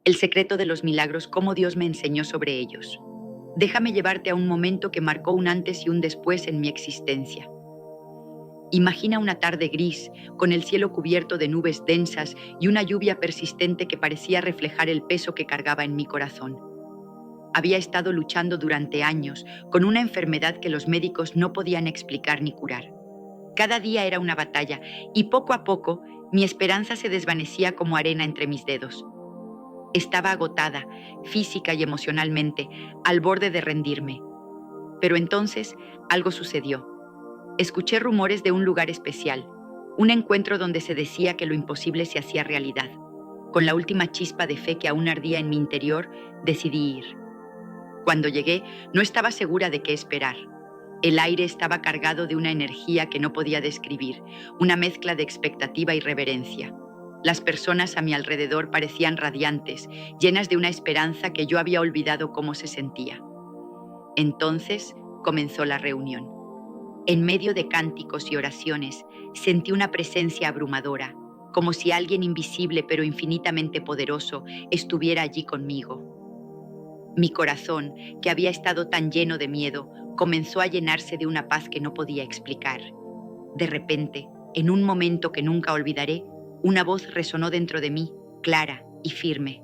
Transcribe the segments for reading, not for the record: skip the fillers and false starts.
El secreto de los milagros, cómo Dios me enseñó sobre ellos. Déjame llevarte a un momento que marcó un antes y un después en mi existencia. Imagina una tarde gris, con el cielo cubierto de nubes densas y una lluvia persistente que parecía reflejar el peso que cargaba en mi corazón. Había estado luchando durante años con una enfermedad que los médicos no podían explicar ni curar. Cada día era una batalla y poco a poco mi esperanza se desvanecía como arena entre mis dedos. Estaba agotada, física y emocionalmente, al borde de rendirme. Pero entonces algo sucedió. Escuché rumores de un lugar especial, un encuentro donde se decía que lo imposible se hacía realidad. Con la última chispa de fe que aún ardía en mi interior, decidí ir. Cuando llegué, no estaba segura de qué esperar. El aire estaba cargado de una energía que no podía describir, una mezcla de expectativa y reverencia. Las personas a mi alrededor parecían radiantes, llenas de una esperanza que yo había olvidado cómo se sentía. Entonces comenzó la reunión. En medio de cánticos y oraciones, sentí una presencia abrumadora, como si alguien invisible pero infinitamente poderoso estuviera allí conmigo. Mi corazón, que había estado tan lleno de miedo, comenzó a llenarse de una paz que no podía explicar. De repente, en un momento que nunca olvidaré, una voz resonó dentro de mí, clara y firme.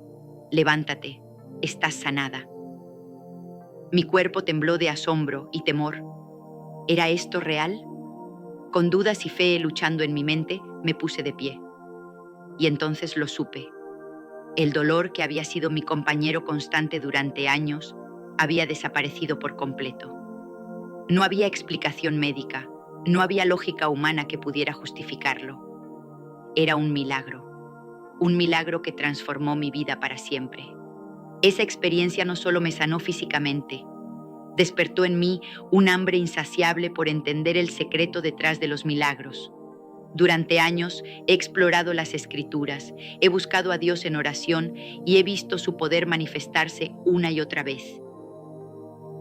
Levántate, estás sanada. Mi cuerpo tembló de asombro y temor. ¿Era esto real? Con dudas y fe luchando en mi mente, me puse de pie. Y entonces lo supe. El dolor que había sido mi compañero constante durante años había desaparecido por completo. No había explicación médica, no había lógica humana que pudiera justificarlo. Era un milagro que transformó mi vida para siempre. Esa experiencia no solo me sanó físicamente, despertó en mí un hambre insaciable por entender el secreto detrás de los milagros. Durante años he explorado las Escrituras, he buscado a Dios en oración y he visto su poder manifestarse una y otra vez.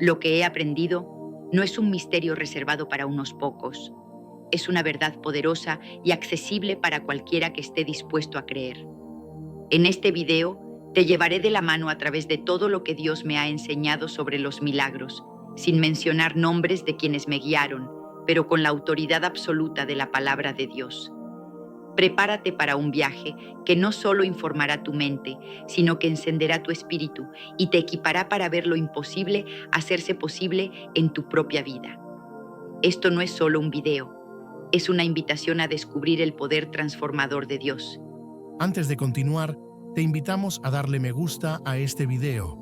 Lo que he aprendido no es un misterio reservado para unos pocos, es una verdad poderosa y accesible para cualquiera que esté dispuesto a creer. En este video te llevaré de la mano a través de todo lo que Dios me ha enseñado sobre los milagros, sin mencionar nombres de quienes me guiaron, pero con la autoridad absoluta de la palabra de Dios. Prepárate para un viaje que no solo informará tu mente, sino que encenderá tu espíritu y te equipará para ver lo imposible hacerse posible en tu propia vida. Esto no es solo un video, es una invitación a descubrir el poder transformador de Dios. Antes de continuar, te invitamos a darle me gusta a este video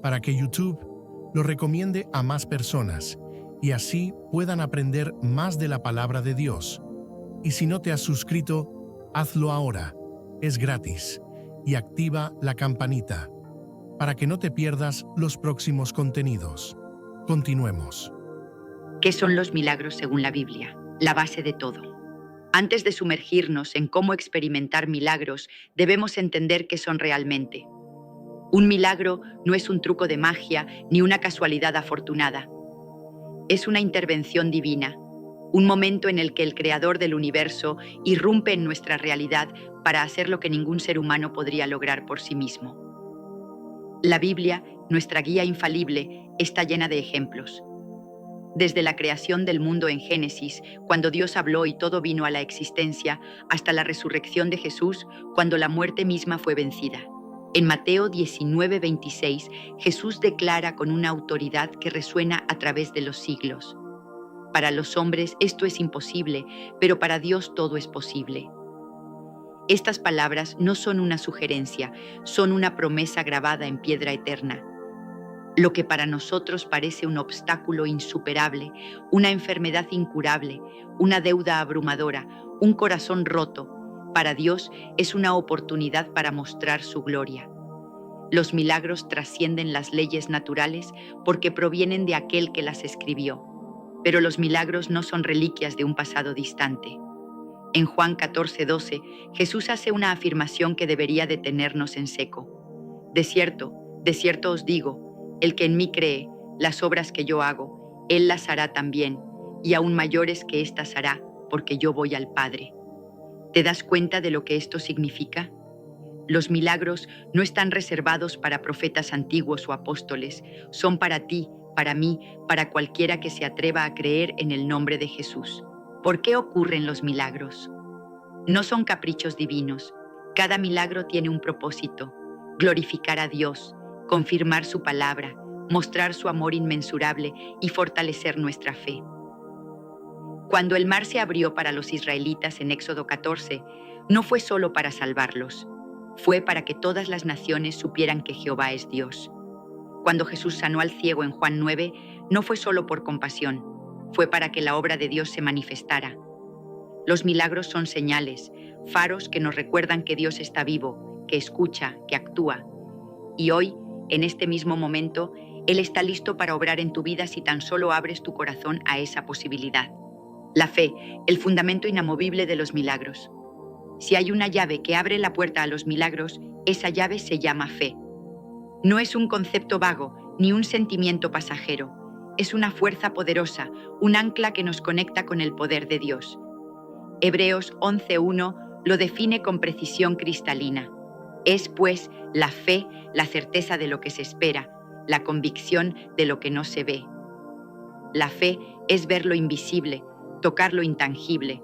para que YouTube lo recomiende a más personas y así puedan aprender más de la palabra de Dios. Y si no te has suscrito, hazlo ahora, es gratis, y activa la campanita para que no te pierdas los próximos contenidos. Continuemos. ¿Qué son los milagros según la Biblia? La base de todo. Antes de sumergirnos en cómo experimentar milagros, debemos entender qué son realmente. Un milagro no es un truco de magia ni una casualidad afortunada. Es una intervención divina, un momento en el que el Creador del universo irrumpe en nuestra realidad para hacer lo que ningún ser humano podría lograr por sí mismo. La Biblia, nuestra guía infalible, está llena de ejemplos. Desde la creación del mundo en Génesis, cuando Dios habló y todo vino a la existencia, hasta la resurrección de Jesús, cuando la muerte misma fue vencida. En Mateo 19:26, Jesús declara con una autoridad que resuena a través de los siglos: para los hombres esto es imposible, pero para Dios todo es posible. Estas palabras no son una sugerencia, son una promesa grabada en piedra eterna. Lo que para nosotros parece un obstáculo insuperable, una enfermedad incurable, una deuda abrumadora, un corazón roto, para Dios es una oportunidad para mostrar su gloria. Los milagros trascienden las leyes naturales porque provienen de aquel que las escribió. Pero los milagros no son reliquias de un pasado distante. En Juan 14:12, Jesús hace una afirmación que debería detenernos en seco. De cierto os digo, el que en mí cree, las obras que yo hago, él las hará también, y aún mayores que éstas hará, porque yo voy al Padre. ¿Te das cuenta de lo que esto significa? Los milagros no están reservados para profetas antiguos o apóstoles, son para ti, para mí, para cualquiera que se atreva a creer en el nombre de Jesús. ¿Por qué ocurren los milagros? No son caprichos divinos. Cada milagro tiene un propósito: glorificar a Dios, confirmar su palabra, mostrar su amor inmensurable y fortalecer nuestra fe. Cuando el mar se abrió para los israelitas en Éxodo 14, no fue solo para salvarlos, fue para que todas las naciones supieran que Jehová es Dios. Cuando Jesús sanó al ciego en Juan 9, no fue solo por compasión, fue para que la obra de Dios se manifestara. Los milagros son señales, faros que nos recuerdan que Dios está vivo, que escucha, que actúa. Y hoy, en este mismo momento, Él está listo para obrar en tu vida si tan solo abres tu corazón a esa posibilidad. La fe, el fundamento inamovible de los milagros. Si hay una llave que abre la puerta a los milagros, esa llave se llama fe. No es un concepto vago, ni un sentimiento pasajero. Es una fuerza poderosa, un ancla que nos conecta con el poder de Dios. Hebreos 11:1 lo define con precisión cristalina. Es, pues, la fe, la certeza de lo que se espera, la convicción de lo que no se ve. La fe es ver lo invisible, tocar lo intangible,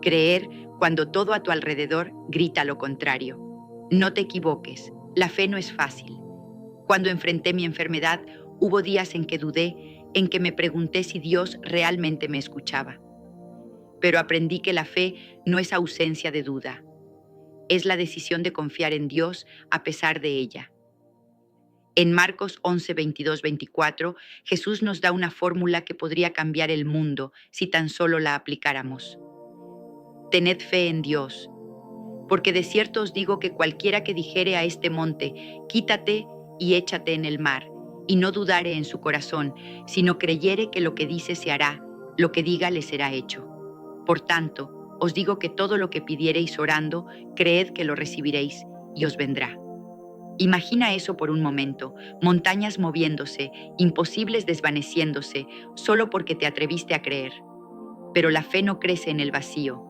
creer cuando todo a tu alrededor grita lo contrario. No te equivoques, la fe no es fácil. Cuando enfrenté mi enfermedad, hubo días en que dudé, en que me pregunté si Dios realmente me escuchaba. Pero aprendí que la fe no es ausencia de duda. Es la decisión de confiar en Dios a pesar de ella. En Marcos 11, 22, 24, Jesús nos da una fórmula que podría cambiar el mundo si tan solo la aplicáramos. Tened fe en Dios, porque de cierto os digo que cualquiera que dijere a este monte, quítate y échate en el mar, y no dudare en su corazón, sino creyere que lo que dice se hará, lo que diga le será hecho. Por tanto, os digo que todo lo que pidiereis orando, creed que lo recibiréis y os vendrá. Imagina eso por un momento, montañas moviéndose, imposibles desvaneciéndose, solo porque te atreviste a creer. Pero la fe no crece en el vacío.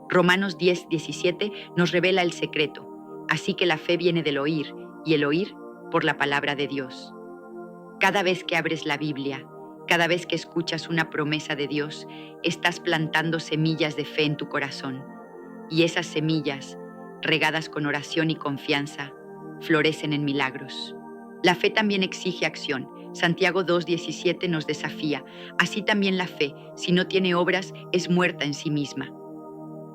Romanos 10, 17 nos revela el secreto. Así que la fe viene del oír, y el oír por la palabra de Dios. Cada vez que abres la Biblia, cada vez que escuchas una promesa de Dios, estás plantando semillas de fe en tu corazón. Y esas semillas, regadas con oración y confianza, florecen en milagros. La fe también exige acción. Santiago 2:17 nos desafía. Así también la fe, si no tiene obras, es muerta en sí misma.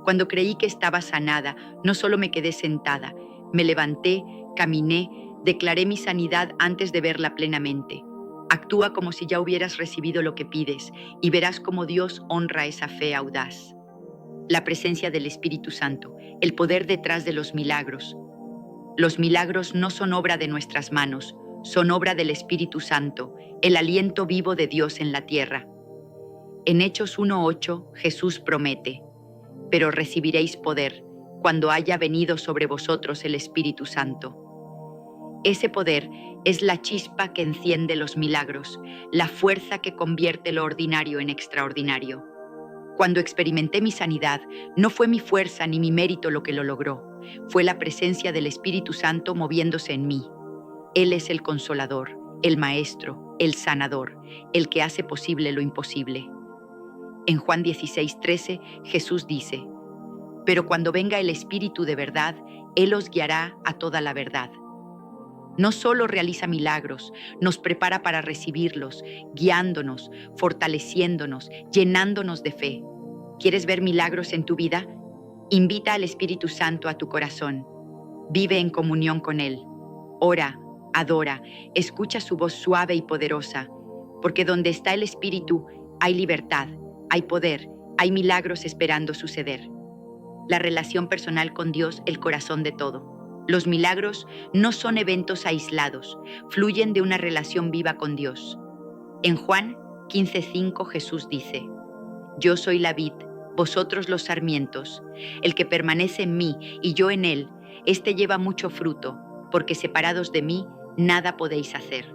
Cuando creí que estaba sanada, no solo me quedé sentada, me levanté, caminé, declaré mi sanidad antes de verla plenamente. Actúa como si ya hubieras recibido lo que pides y verás cómo Dios honra esa fe audaz. La presencia del Espíritu Santo, el poder detrás de los milagros. Los milagros no son obra de nuestras manos, son obra del Espíritu Santo, el aliento vivo de Dios en la tierra. En Hechos 1:8, Jesús promete: pero recibiréis poder cuando haya venido sobre vosotros el Espíritu Santo. Ese poder es la chispa que enciende los milagros, la fuerza que convierte lo ordinario en extraordinario. Cuando experimenté mi sanidad, no fue mi fuerza ni mi mérito lo que lo logró, fue la presencia del Espíritu Santo moviéndose en mí. Él es el Consolador, el Maestro, el Sanador, el que hace posible lo imposible. En Juan 16:13, Jesús dice: pero cuando venga el Espíritu de verdad, Él os guiará a toda la verdad. No solo realiza milagros, nos prepara para recibirlos, guiándonos, fortaleciéndonos, llenándonos de fe. ¿Quieres ver milagros en tu vida? Invita al Espíritu Santo a tu corazón. Vive en comunión con Él. Ora, adora, escucha su voz suave y poderosa, porque donde está el Espíritu hay libertad, hay poder, hay milagros esperando suceder. La relación personal con Dios, el corazón de todo. Los milagros no son eventos aislados, fluyen de una relación viva con Dios. En Juan 15:5 Jesús dice: yo soy la vid, vosotros los sarmientos. El que permanece en mí y yo en él, éste lleva mucho fruto, porque separados de mí nada podéis hacer.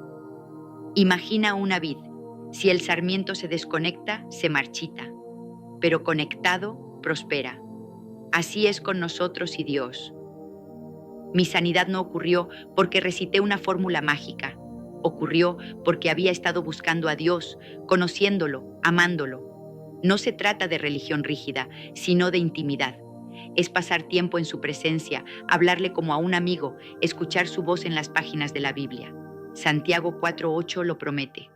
Imagina una vid. Si el sarmiento se desconecta, se marchita, pero conectado, prospera. Así es con nosotros y Dios. Mi sanidad no ocurrió porque recité una fórmula mágica. Ocurrió porque había estado buscando a Dios, conociéndolo, amándolo. No se trata de religión rígida, sino de intimidad. Es pasar tiempo en su presencia, hablarle como a un amigo, escuchar su voz en las páginas de la Biblia. Santiago 4:8 lo promete.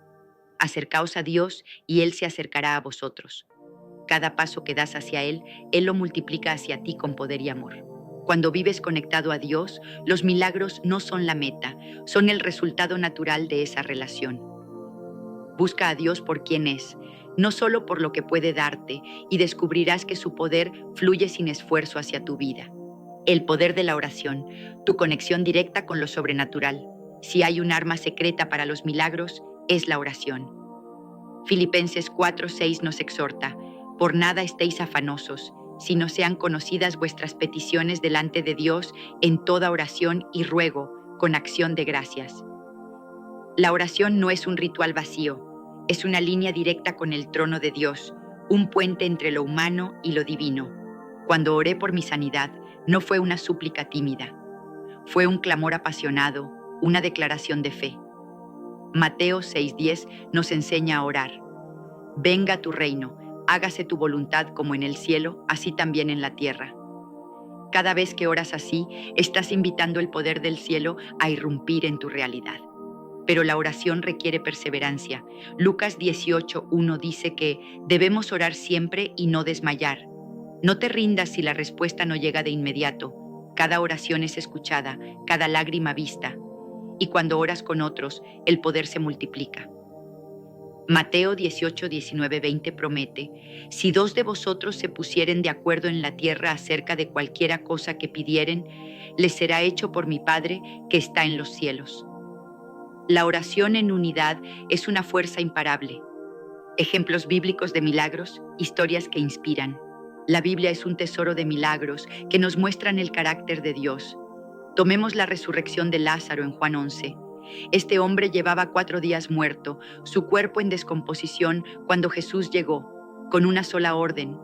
Acercaos a Dios y Él se acercará a vosotros. Cada paso que das hacia Él lo multiplica hacia ti con poder y amor. Cuando vives conectado a Dios, los milagros no son la meta, son el resultado natural de esa relación. Busca a Dios por quien es, no solo por lo que puede darte, y descubrirás que su poder fluye sin esfuerzo hacia tu vida. El poder de la oración, tu conexión directa con lo sobrenatural. Si hay un arma secreta para los milagros, es la oración. Filipenses 4:6 nos exhorta: por nada estéis afanosos, sino sean conocidas vuestras peticiones delante de Dios en toda oración y ruego, con acción de gracias. La oración no es un ritual vacío, es una línea directa con el trono de Dios, un puente entre lo humano y lo divino. Cuando oré por mi sanidad, no fue una súplica tímida, fue un clamor apasionado, una declaración de fe. Mateo 6:10 nos enseña a orar: venga tu reino, hágase tu voluntad como en el cielo, así también en la tierra. Cada vez que oras así, estás invitando el poder del cielo a irrumpir en tu realidad. Pero la oración requiere perseverancia. Lucas 18:1 dice que debemos orar siempre y no desmayar. No te rindas si la respuesta no llega de inmediato. Cada oración es escuchada, cada lágrima vista. Y cuando oras con otros, el poder se multiplica. Mateo 18:19-20 promete: si 2 de vosotros se pusieren de acuerdo en la tierra acerca de cualquiera cosa que pidieren, les será hecho por mi Padre que está en los cielos. La oración en unidad es una fuerza imparable. Ejemplos bíblicos de milagros, historias que inspiran. La Biblia es un tesoro de milagros que nos muestran el carácter de Dios. Tomemos la resurrección de Lázaro en Juan 11. Este hombre llevaba 4 días muerto, su cuerpo en descomposición, cuando Jesús llegó, con una sola orden: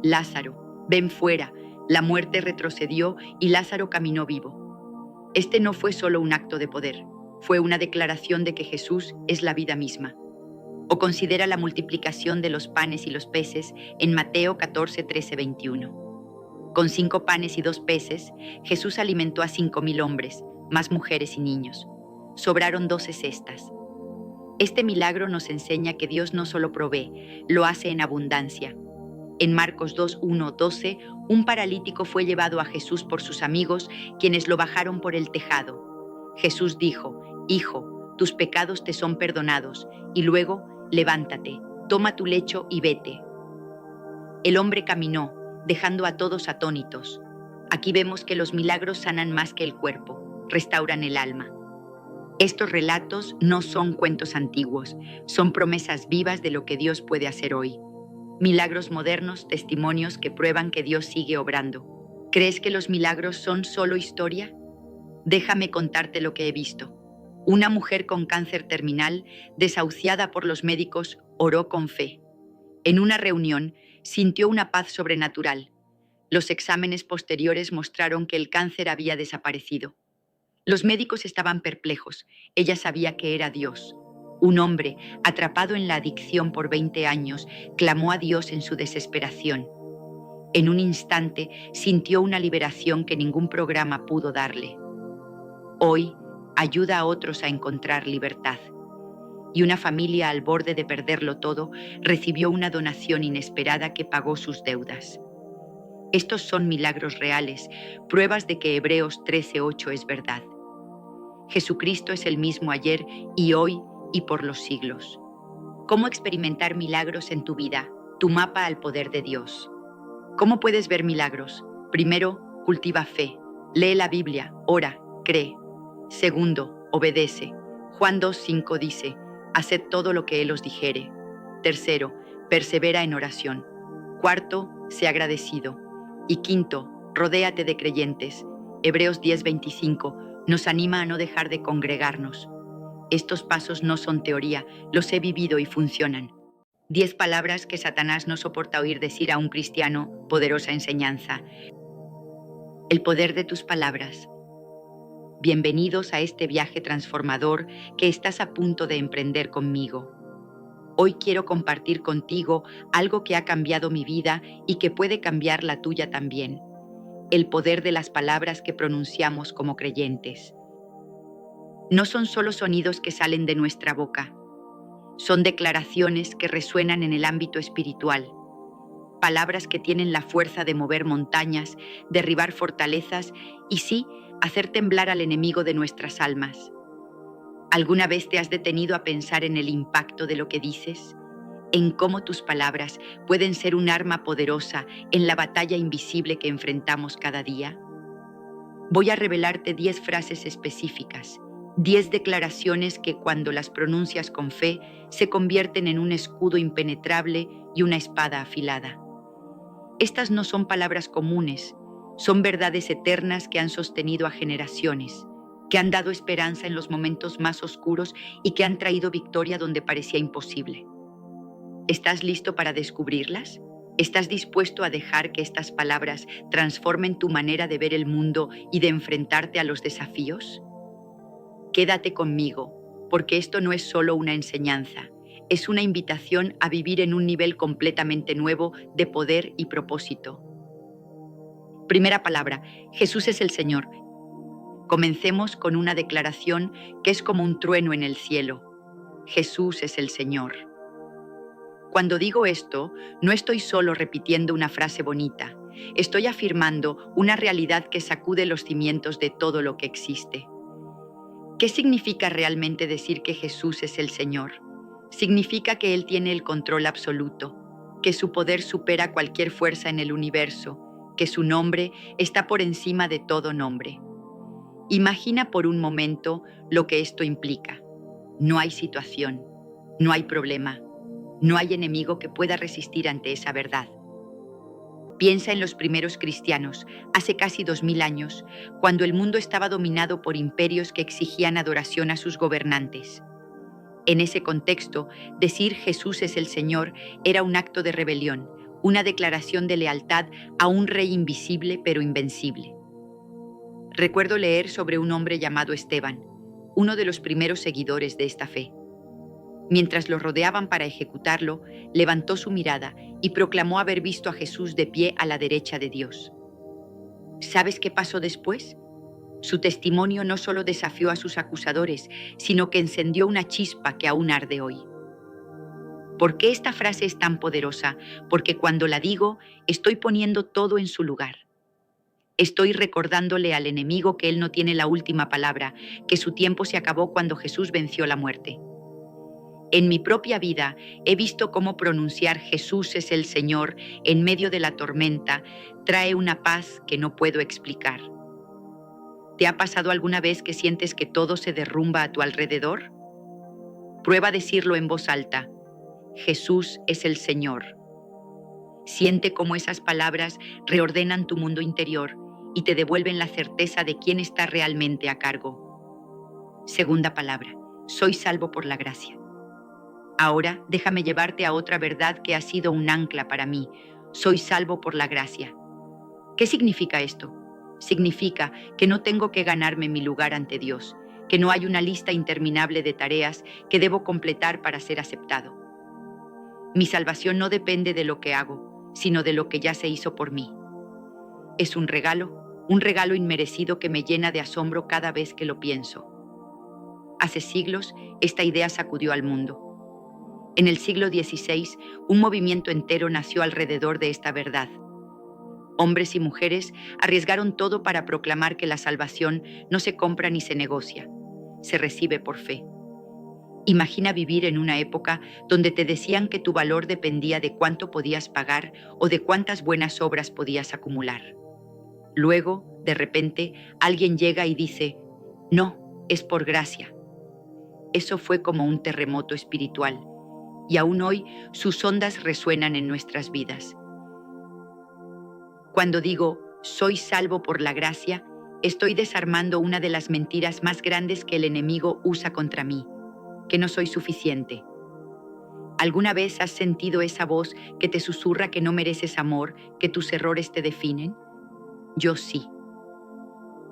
Lázaro, ven fuera. La muerte retrocedió y Lázaro caminó vivo. Este no fue solo un acto de poder, fue una declaración de que Jesús es la vida misma. O considera la multiplicación de los panes y los peces en Mateo 14:13-21. Con 5 panes y 2 peces, Jesús alimentó a 5,000 hombres, más mujeres y niños. Sobraron 12 cestas. Este milagro nos enseña que Dios no solo provee, lo hace en abundancia. En Marcos 2:1-12, un paralítico fue llevado a Jesús por sus amigos, quienes lo bajaron por el tejado. Jesús dijo: hijo, tus pecados te son perdonados, y luego, levántate, toma tu lecho y vete. El hombre caminó, dejando a todos atónitos. Aquí vemos que los milagros sanan más que el cuerpo, restauran el alma. Estos relatos no son cuentos antiguos, son promesas vivas de lo que Dios puede hacer hoy. Milagros modernos, testimonios que prueban que Dios sigue obrando. ¿Crees que los milagros son solo historia? Déjame contarte lo que he visto. Una mujer con cáncer terminal, desahuciada por los médicos, oró con fe. En una reunión, sintió una paz sobrenatural. Los exámenes posteriores mostraron que el cáncer había desaparecido. Los médicos estaban perplejos. Ella sabía que era Dios. Un hombre, atrapado en la adicción por 20 años, clamó a Dios en su desesperación. En un instante, sintió una liberación que ningún programa pudo darle. Hoy, ayuda a otros a encontrar libertad. Y una familia al borde de perderlo todo recibió una donación inesperada que pagó sus deudas. Estos son milagros reales, pruebas de que Hebreos 13:8 es verdad. Jesucristo es el mismo ayer y hoy y por los siglos. ¿Cómo experimentar milagros en tu vida? Tu mapa al poder de Dios. ¿Cómo puedes ver milagros? Primero, cultiva fe. Lee la Biblia, ora, cree. Segundo, obedece. Juan 2:5 dice: haced todo lo que Él os dijere. Tercero, persevera en oración. Cuarto, sé agradecido. Y quinto, rodéate de creyentes. Hebreos 10:25 nos anima a no dejar de congregarnos. Estos pasos no son teoría, los he vivido y funcionan. 10 palabras que Satanás no soporta oír decir a un cristiano, poderosa enseñanza. El poder de tus palabras. Bienvenidos a este viaje transformador que estás a punto de emprender conmigo. Hoy quiero compartir contigo algo que ha cambiado mi vida y que puede cambiar la tuya también. El poder de las palabras que pronunciamos como creyentes. No son solo sonidos que salen de nuestra boca, son declaraciones que resuenan en el ámbito espiritual, palabras que tienen la fuerza de mover montañas, derribar fortalezas y sí, hacer temblar al enemigo de nuestras almas. ¿Alguna vez te has detenido a pensar en el impacto de lo que dices? En cómo tus palabras pueden ser un arma poderosa en la batalla invisible que enfrentamos cada día. Voy a revelarte 10 frases específicas, 10 declaraciones que cuando las pronuncias con fe se convierten en un escudo impenetrable y una espada afilada. Estas no son palabras comunes, son verdades eternas que han sostenido a generaciones, que han dado esperanza en los momentos más oscuros y que han traído victoria donde parecía imposible. ¿Estás listo para descubrirlas? ¿Estás dispuesto a dejar que estas palabras transformen tu manera de ver el mundo y de enfrentarte a los desafíos? Quédate conmigo, porque esto no es solo una enseñanza, es una invitación a vivir en un nivel completamente nuevo de poder y propósito. Primera palabra, Jesús es el Señor. Comencemos con una declaración que es como un trueno en el cielo. Jesús es el Señor. Cuando digo esto, no estoy solo repitiendo una frase bonita, estoy afirmando una realidad que sacude los cimientos de todo lo que existe. ¿Qué significa realmente decir que Jesús es el Señor? Significa que Él tiene el control absoluto, que su poder supera cualquier fuerza en el universo, que su nombre está por encima de todo nombre. Imagina por un momento lo que esto implica. No hay situación, no hay problema, no hay enemigo que pueda resistir ante esa verdad. Piensa en los primeros cristianos, hace casi 2000 años, cuando el mundo estaba dominado por imperios que exigían adoración a sus gobernantes. En ese contexto, decir Jesús es el Señor era un acto de rebelión, una declaración de lealtad a un rey invisible pero invencible. Recuerdo leer sobre un hombre llamado Esteban, uno de los primeros seguidores de esta fe. Mientras lo rodeaban para ejecutarlo, levantó su mirada y proclamó haber visto a Jesús de pie a la derecha de Dios. ¿Sabes qué pasó después? Su testimonio no solo desafió a sus acusadores, sino que encendió una chispa que aún arde hoy. ¿Por qué esta frase es tan poderosa? Porque cuando la digo, estoy poniendo todo en su lugar. Estoy recordándole al enemigo que él no tiene la última palabra, que su tiempo se acabó cuando Jesús venció la muerte. En mi propia vida he visto cómo pronunciar Jesús es el Señor en medio de la tormenta trae una paz que no puedo explicar. ¿Te ha pasado alguna vez que sientes que todo se derrumba a tu alrededor? Prueba decirlo en voz alta. Jesús es el Señor. Siente cómo esas palabras reordenan tu mundo interior y te devuelven la certeza de quién está realmente a cargo. Segunda palabra, soy salvo por la gracia. Ahora déjame llevarte a otra verdad que ha sido un ancla para mí. Soy salvo por la gracia. ¿Qué significa esto? Significa que no tengo que ganarme mi lugar ante Dios, que no hay una lista interminable de tareas que debo completar para ser aceptado. Mi salvación no depende de lo que hago, sino de lo que ya se hizo por mí. Es un regalo inmerecido que me llena de asombro cada vez que lo pienso. Hace siglos, esta idea sacudió al mundo. En el siglo XVI, un movimiento entero nació alrededor de esta verdad. Hombres y mujeres arriesgaron todo para proclamar que la salvación no se compra ni se negocia, se recibe por fe. Imagina vivir en una época donde te decían que tu valor dependía de cuánto podías pagar o de cuántas buenas obras podías acumular. Luego, de repente, alguien llega y dice, no, es por gracia. Eso fue como un terremoto espiritual, y aún hoy sus ondas resuenan en nuestras vidas. Cuando digo, soy salvo por la gracia, estoy desarmando una de las mentiras más grandes que el enemigo usa contra mí, que no soy suficiente. ¿Alguna vez has sentido esa voz que te susurra que no mereces amor, que tus errores te definen? Yo sí.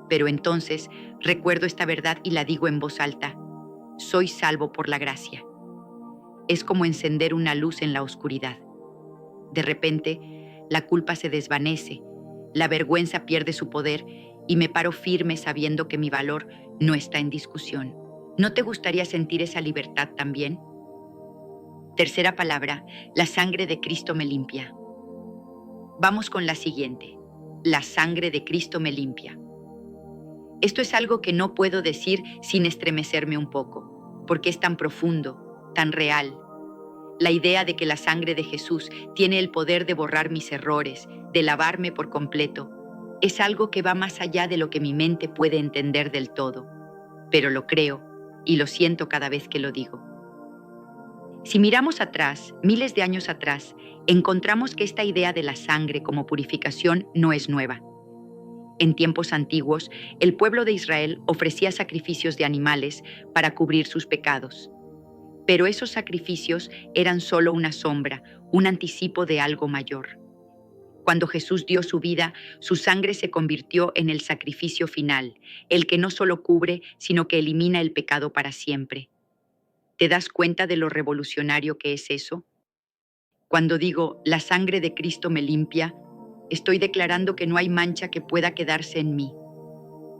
Pero entonces recuerdo esta verdad y la digo en voz alta: soy salvo por la gracia. Es como encender una luz en la oscuridad. De repente, la culpa se desvanece, la vergüenza pierde su poder y me paro firme sabiendo que mi valor no está en discusión. ¿No te gustaría sentir esa libertad también? Tercera palabra: la sangre de Cristo me limpia. Vamos con la siguiente: la sangre de Cristo me limpia. Esto es algo que no puedo decir sin estremecerme un poco, porque es tan profundo, tan real. La idea de que la sangre de Jesús tiene el poder de borrar mis errores, de lavarme por completo, es algo que va más allá de lo que mi mente puede entender del todo. Pero lo creo y lo siento cada vez que lo digo. Si miramos atrás, miles de años atrás, encontramos que esta idea de la sangre como purificación no es nueva. En tiempos antiguos, el pueblo de Israel ofrecía sacrificios de animales para cubrir sus pecados. Pero esos sacrificios eran solo una sombra, un anticipo de algo mayor. Cuando Jesús dio su vida, su sangre se convirtió en el sacrificio final, el que no solo cubre, sino que elimina el pecado para siempre. ¿Te das cuenta de lo revolucionario que es eso? Cuando digo, la sangre de Cristo me limpia, estoy declarando que no hay mancha que pueda quedarse en mí.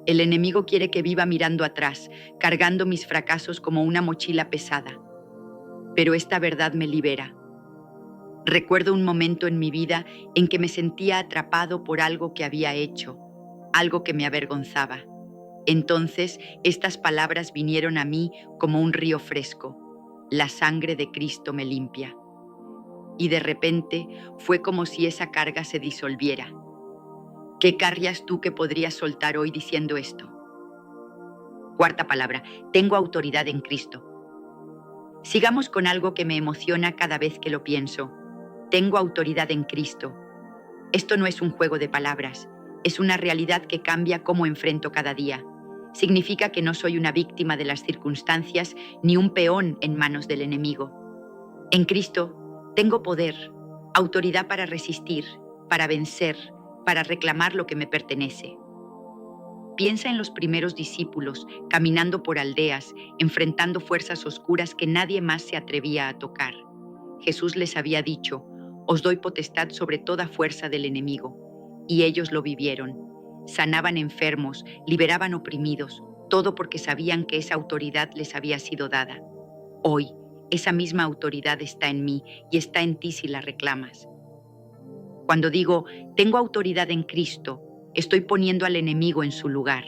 El enemigo quiere que viva mirando atrás, cargando mis fracasos como una mochila pesada. Pero esta verdad me libera. Recuerdo un momento en mi vida en que me sentía atrapado por algo que había hecho, algo que me avergonzaba. Entonces, estas palabras vinieron a mí como un río fresco: la sangre de Cristo me limpia. Y de repente fue como si esa carga se disolviera. ¿Qué querrías tú que podrías soltar hoy diciendo esto? Cuarta palabra: tengo autoridad en Cristo. Sigamos con algo que me emociona cada vez que lo pienso. Tengo autoridad en Cristo. Esto no es un juego de palabras, es una realidad que cambia cómo enfrento cada día. Significa que no soy una víctima de las circunstancias ni un peón en manos del enemigo. En Cristo tengo poder, autoridad para resistir, para vencer, para reclamar lo que me pertenece. Piensa en los primeros discípulos, caminando por aldeas, enfrentando fuerzas oscuras que nadie más se atrevía a tocar. Jesús les había dicho: os doy potestad sobre toda fuerza del enemigo. Y ellos lo vivieron. Sanaban enfermos, liberaban oprimidos, todo porque sabían que esa autoridad les había sido dada. Hoy, esa misma autoridad está en mí y está en ti si la reclamas. Cuando digo, tengo autoridad en Cristo, estoy poniendo al enemigo en su lugar.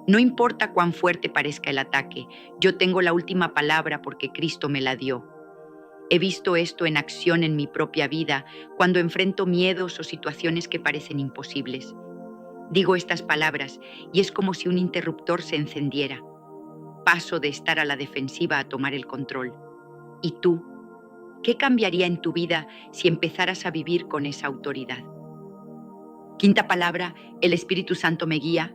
No importa cuán fuerte parezca el ataque, yo tengo la última palabra porque Cristo me la dio. He visto esto en acción en mi propia vida cuando enfrento miedos o situaciones que parecen imposibles. Digo estas palabras y es como si un interruptor se encendiera. Paso de estar a la defensiva a tomar el control. ¿Y tú? ¿Qué cambiaría en tu vida si empezaras a vivir con esa autoridad? Quinta palabra: el Espíritu Santo me guía.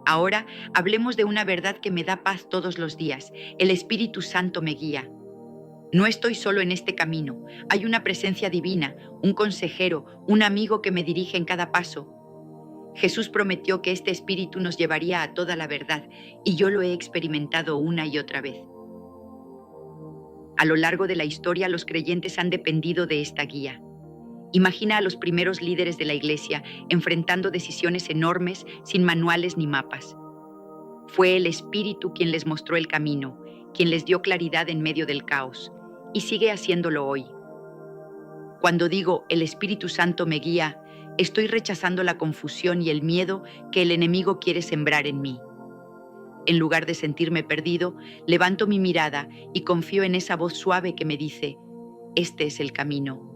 Ahora hablemos de una verdad que me da paz todos los días. El Espíritu Santo me guía. No estoy solo en este camino. Hay una presencia divina, un consejero, un amigo que me dirige en cada paso. Jesús prometió que este Espíritu nos llevaría a toda la verdad, y yo lo he experimentado una y otra vez. A lo largo de la historia, los creyentes han dependido de esta guía. Imagina a los primeros líderes de la Iglesia enfrentando decisiones enormes sin manuales ni mapas. Fue el Espíritu quien les mostró el camino, quien les dio claridad en medio del caos, y sigue haciéndolo hoy. Cuando digo el Espíritu Santo me guía, estoy rechazando la confusión y el miedo que el enemigo quiere sembrar en mí. En lugar de sentirme perdido, levanto mi mirada y confío en esa voz suave que me dice: este es el camino.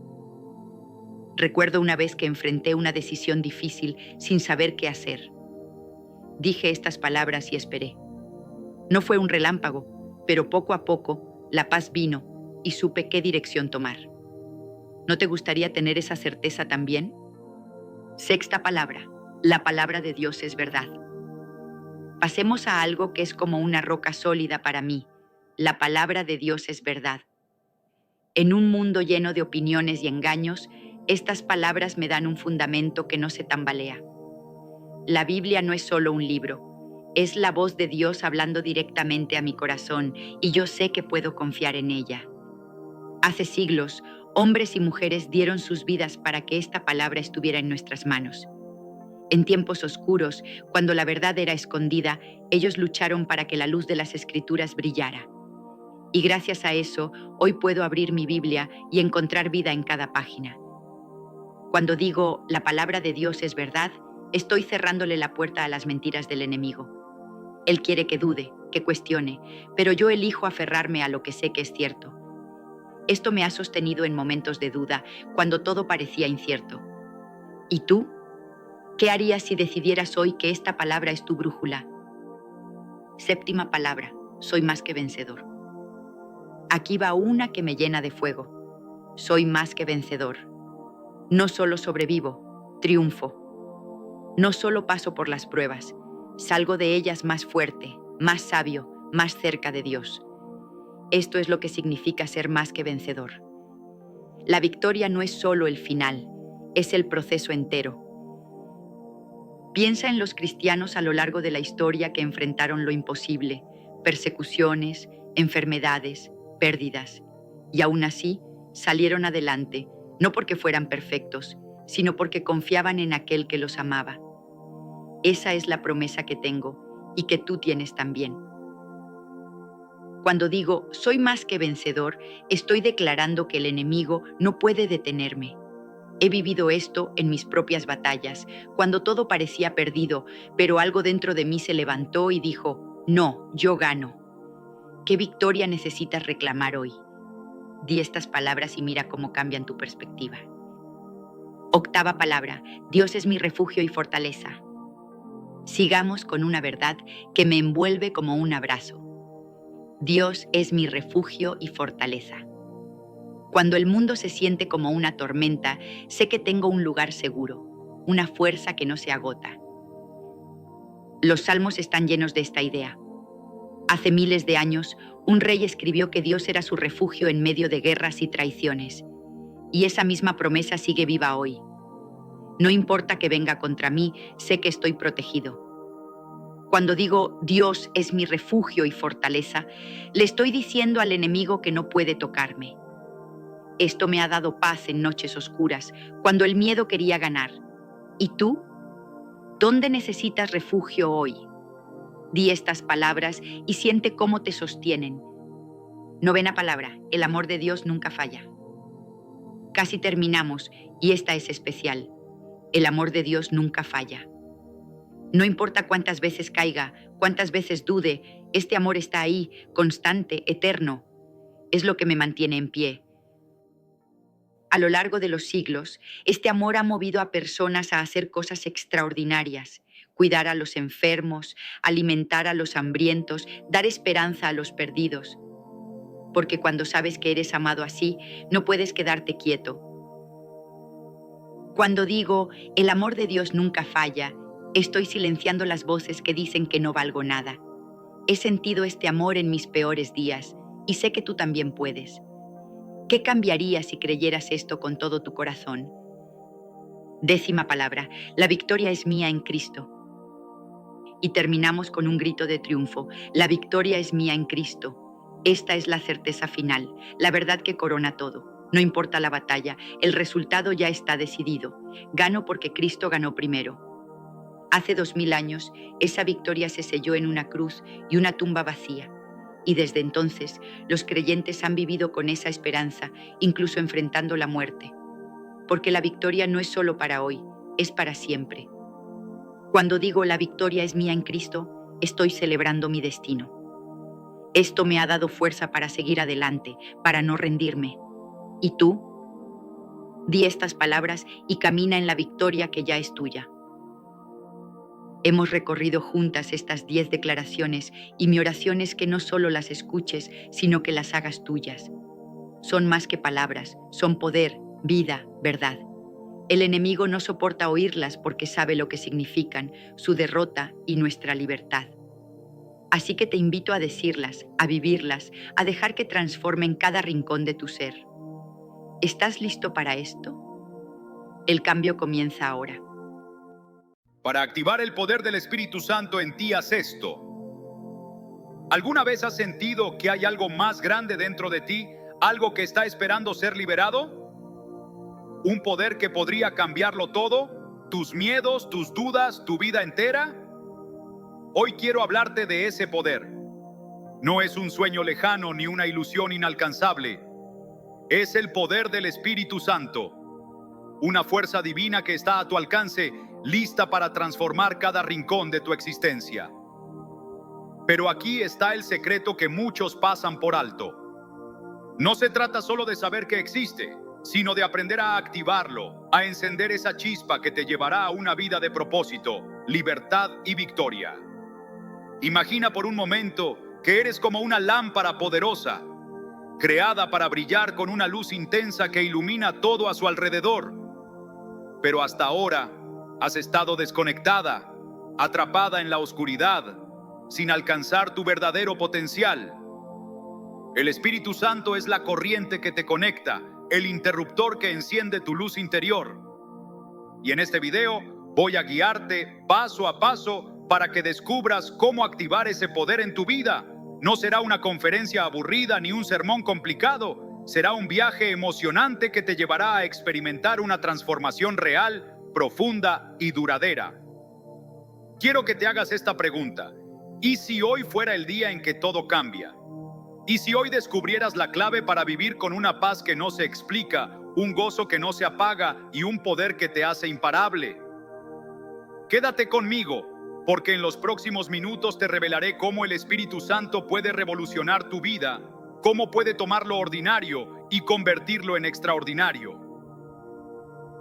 Recuerdo una vez que enfrenté una decisión difícil sin saber qué hacer. Dije estas palabras y esperé. No fue un relámpago, pero poco a poco la paz vino y supe qué dirección tomar. ¿No te gustaría tener esa certeza también? Sexta palabra: la palabra de Dios es verdad. Pasemos a algo que es como una roca sólida para mí. La palabra de Dios es verdad. En un mundo lleno de opiniones y engaños, estas palabras me dan un fundamento que no se tambalea. La Biblia no es solo un libro, es la voz de Dios hablando directamente a mi corazón y yo sé que puedo confiar en ella. Hace siglos, hombres y mujeres dieron sus vidas para que esta palabra estuviera en nuestras manos. En tiempos oscuros, cuando la verdad era escondida, ellos lucharon para que la luz de las Escrituras brillara. Y gracias a eso, hoy puedo abrir mi Biblia y encontrar vida en cada página. Cuando digo, la palabra de Dios es verdad, estoy cerrándole la puerta a las mentiras del enemigo. Él quiere que dude, que cuestione, pero yo elijo aferrarme a lo que sé que es cierto. Esto me ha sostenido en momentos de duda, cuando todo parecía incierto. ¿Y tú? ¿Qué harías si decidieras hoy que esta palabra es tu brújula? Séptima palabra, soy más que vencedor. Aquí va una que me llena de fuego. Soy más que vencedor. No solo sobrevivo, triunfo. No solo paso por las pruebas, salgo de ellas más fuerte, más sabio, más cerca de Dios. Esto es lo que significa ser más que vencedor. La victoria no es solo el final, es el proceso entero. Piensa en los cristianos a lo largo de la historia que enfrentaron lo imposible, persecuciones, enfermedades, pérdidas, y aún así salieron adelante, no porque fueran perfectos, sino porque confiaban en aquel que los amaba. Esa es la promesa que tengo y que tú tienes también. Cuando digo soy más que vencedor, estoy declarando que el enemigo no puede detenerme. He vivido esto en mis propias batallas, cuando todo parecía perdido, pero algo dentro de mí se levantó y dijo, no, yo gano. ¿Qué victoria necesitas reclamar hoy? Di estas palabras y mira cómo cambian tu perspectiva. Octava palabra, Dios es mi refugio y fortaleza. Sigamos con una verdad que me envuelve como un abrazo. Dios es mi refugio y fortaleza. Cuando el mundo se siente como una tormenta, sé que tengo un lugar seguro, una fuerza que no se agota. Los salmos están llenos de esta idea. Hace miles de años, un rey escribió que Dios era su refugio en medio de guerras y traiciones, y esa misma promesa sigue viva hoy. No importa que venga contra mí, sé que estoy protegido. Cuando digo Dios es mi refugio y fortaleza, le estoy diciendo al enemigo que no puede tocarme. Esto me ha dado paz en noches oscuras, cuando el miedo quería ganar. ¿Y tú? ¿Dónde necesitas refugio hoy? Di estas palabras y siente cómo te sostienen. Novena palabra, el amor de Dios nunca falla. Casi terminamos y esta es especial. El amor de Dios nunca falla. No importa cuántas veces caiga, cuántas veces dude, este amor está ahí, constante, eterno. Es lo que me mantiene en pie. A lo largo de los siglos, este amor ha movido a personas a hacer cosas extraordinarias, cuidar a los enfermos, alimentar a los hambrientos, dar esperanza a los perdidos. Porque cuando sabes que eres amado así, no puedes quedarte quieto. Cuando digo, el amor de Dios nunca falla, estoy silenciando las voces que dicen que no valgo nada. He sentido este amor en mis peores días y sé que tú también puedes. ¿Qué cambiaría si creyeras esto con todo tu corazón? Décima palabra, la victoria es mía en Cristo. Y terminamos con un grito de triunfo, la victoria es mía en Cristo. Esta es la certeza final, la verdad que corona todo. No importa la batalla, el resultado ya está decidido. Gano porque Cristo ganó primero. Hace 2000 años, esa victoria se selló en una cruz y una tumba vacía. Y desde entonces, los creyentes han vivido con esa esperanza, incluso enfrentando la muerte. Porque la victoria no es solo para hoy, es para siempre. Cuando digo la victoria es mía en Cristo, estoy celebrando mi destino. Esto me ha dado fuerza para seguir adelante, para no rendirme. ¿Y tú? Di estas palabras y camina en la victoria que ya es tuya. Hemos recorrido juntas estas 10 declaraciones y mi oración es que no solo las escuches, sino que las hagas tuyas. Son más que palabras, son poder, vida, verdad. El enemigo no soporta oírlas porque sabe lo que significan, su derrota y nuestra libertad. Así que te invito a decirlas, a vivirlas, a dejar que transformen cada rincón de tu ser. ¿Estás listo para esto? El cambio comienza ahora. Para activar el poder del Espíritu Santo en ti, haz esto. ¿Alguna vez has sentido que hay algo más grande dentro de ti? ¿Algo que está esperando ser liberado? ¿Un poder que podría cambiarlo todo? ¿Tus miedos, tus dudas, tu vida entera? Hoy quiero hablarte de ese poder. No es un sueño lejano ni una ilusión inalcanzable. Es el poder del Espíritu Santo. Una fuerza divina que está a tu alcance, lista para transformar cada rincón de tu existencia. Pero aquí está el secreto que muchos pasan por alto. No se trata solo de saber que existe, sino de aprender a activarlo, a encender esa chispa que te llevará a una vida de propósito, libertad y victoria. Imagina por un momento que eres como una lámpara poderosa, creada para brillar con una luz intensa que ilumina todo a su alrededor. Pero hasta ahora has estado desconectada, atrapada en la oscuridad, sin alcanzar tu verdadero potencial. El Espíritu Santo es la corriente que te conecta, el interruptor que enciende tu luz interior. Y en este video voy a guiarte paso a paso para que descubras cómo activar ese poder en tu vida. No será una conferencia aburrida ni un sermón complicado. Será un viaje emocionante que te llevará a experimentar una transformación real, profunda y duradera. Quiero que te hagas esta pregunta. ¿Y si hoy fuera el día en que todo cambia? ¿Y si hoy descubrieras la clave para vivir con una paz que no se explica, un gozo que no se apaga y un poder que te hace imparable? Quédate conmigo, porque en los próximos minutos te revelaré cómo el Espíritu Santo puede revolucionar tu vida, cómo puede tomar lo ordinario y convertirlo en extraordinario.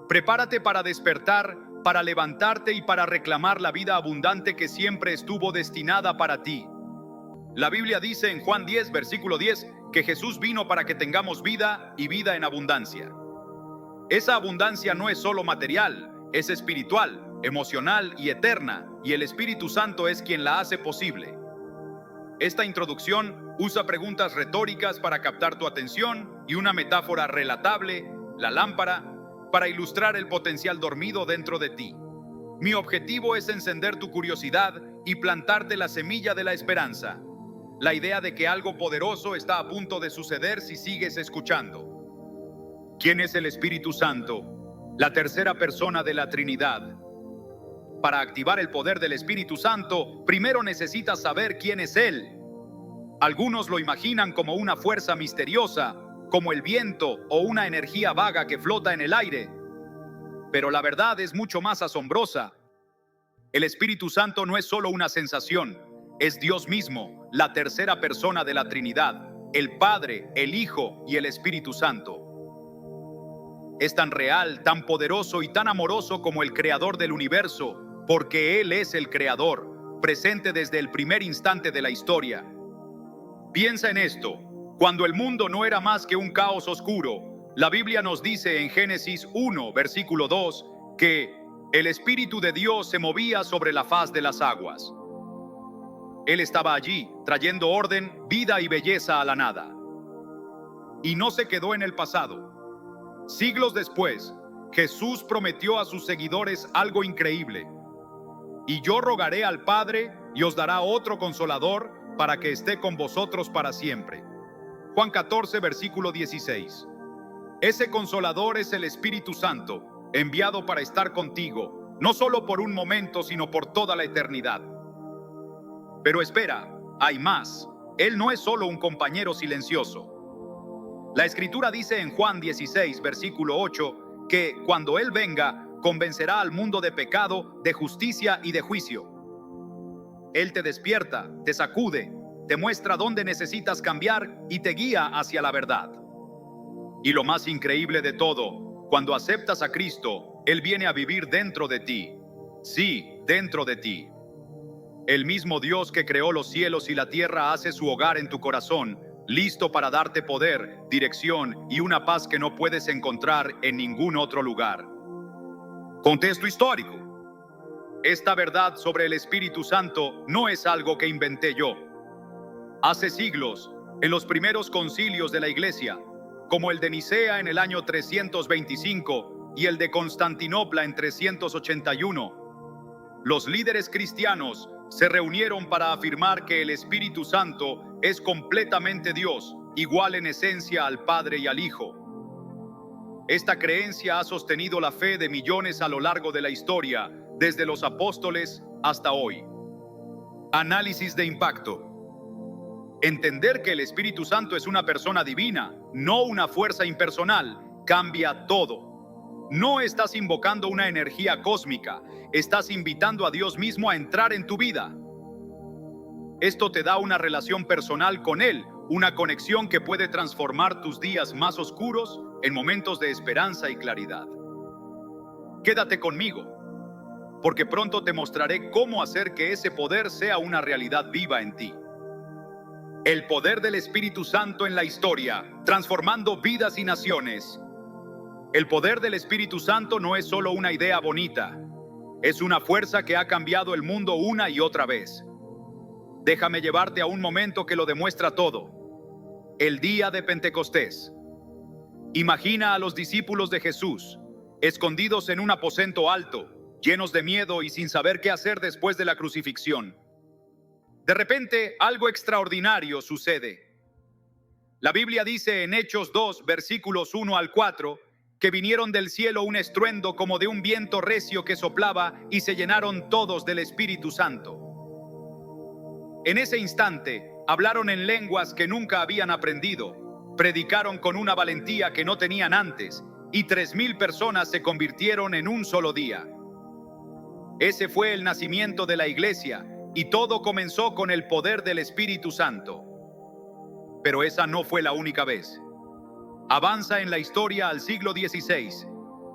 Prepárate para despertar, para levantarte y para reclamar la vida abundante que siempre estuvo destinada para ti. La Biblia dice en Juan 10, versículo 10, que Jesús vino para que tengamos vida y vida en abundancia. Esa abundancia no es solo material, es espiritual, emocional y eterna, y el Espíritu Santo es quien la hace posible. Esta introducción usa preguntas retóricas para captar tu atención y una metáfora relatable, la lámpara, para ilustrar el potencial dormido dentro de ti. Mi objetivo es encender tu curiosidad y plantarte la semilla de la esperanza. La idea de que algo poderoso está a punto de suceder si sigues escuchando. ¿Quién es el Espíritu Santo? La tercera persona de la Trinidad. Para activar el poder del Espíritu Santo, primero necesitas saber quién es Él. Algunos lo imaginan como una fuerza misteriosa, como el viento o una energía vaga que flota en el aire. Pero la verdad es mucho más asombrosa. El Espíritu Santo no es solo una sensación, es Dios mismo, la tercera persona de la Trinidad, el Padre, el Hijo y el Espíritu Santo. Es tan real, tan poderoso y tan amoroso como el Creador del universo, porque Él es el Creador, presente desde el primer instante de la historia. Piensa en esto. Cuando el mundo no era más que un caos oscuro, la Biblia nos dice en Génesis 1, versículo 2, que el Espíritu de Dios se movía sobre la faz de las aguas. Él estaba allí, trayendo orden, vida y belleza a la nada. Y no se quedó en el pasado. Siglos después, Jesús prometió a sus seguidores algo increíble. Y yo rogaré al Padre y os dará otro consolador para que esté con vosotros para siempre. Juan 14, versículo 16. Ese consolador es el Espíritu Santo, enviado para estar contigo, no solo por un momento, sino por toda la eternidad. Pero espera, hay más. Él no es solo un compañero silencioso. La Escritura dice en Juan 16, versículo 8, que cuando Él venga, convencerá al mundo de pecado, de justicia y de juicio. Él te despierta, te sacude, te muestra dónde necesitas cambiar y te guía hacia la verdad. Y lo más increíble de todo, cuando aceptas a Cristo, Él viene a vivir dentro de ti. Sí, dentro de ti. El mismo Dios que creó los cielos y la tierra hace su hogar en tu corazón, listo para darte poder, dirección y una paz que no puedes encontrar en ningún otro lugar. Contexto histórico. Esta verdad sobre el Espíritu Santo no es algo que inventé yo. Hace siglos, en los primeros concilios de la Iglesia, como el de Nicea en el año 325 y el de Constantinopla en 381, los líderes cristianos se reunieron para afirmar que el Espíritu Santo es completamente Dios, igual en esencia al Padre y al Hijo. Esta creencia ha sostenido la fe de millones a lo largo de la historia, desde los apóstoles hasta hoy. Análisis de impacto. Entender que el Espíritu Santo es una persona divina, no una fuerza impersonal, cambia todo. No estás invocando una energía cósmica, estás invitando a Dios mismo a entrar en tu vida. Esto te da una relación personal con Él, una conexión que puede transformar tus días más oscuros en momentos de esperanza y claridad. Quédate conmigo, porque pronto te mostraré cómo hacer que ese poder sea una realidad viva en ti. El poder del Espíritu Santo en la historia, transformando vidas y naciones. El poder del Espíritu Santo no es solo una idea bonita, es una fuerza que ha cambiado el mundo una y otra vez. Déjame llevarte a un momento que lo demuestra todo. El día de Pentecostés. Imagina a los discípulos de Jesús, escondidos en un aposento alto, llenos de miedo y sin saber qué hacer después de la crucifixión. De repente, algo extraordinario sucede. La Biblia dice en Hechos 2, versículos 1 al 4, que vinieron del cielo un estruendo como de un viento recio que soplaba y se llenaron todos del Espíritu Santo. En ese instante, hablaron en lenguas que nunca habían aprendido, predicaron con una valentía que no tenían antes, y 3,000 personas se convirtieron en un solo día. Ese fue el nacimiento de la iglesia, y todo comenzó con el poder del Espíritu Santo. Pero esa no fue la única vez. Avanza en la historia al siglo XVI,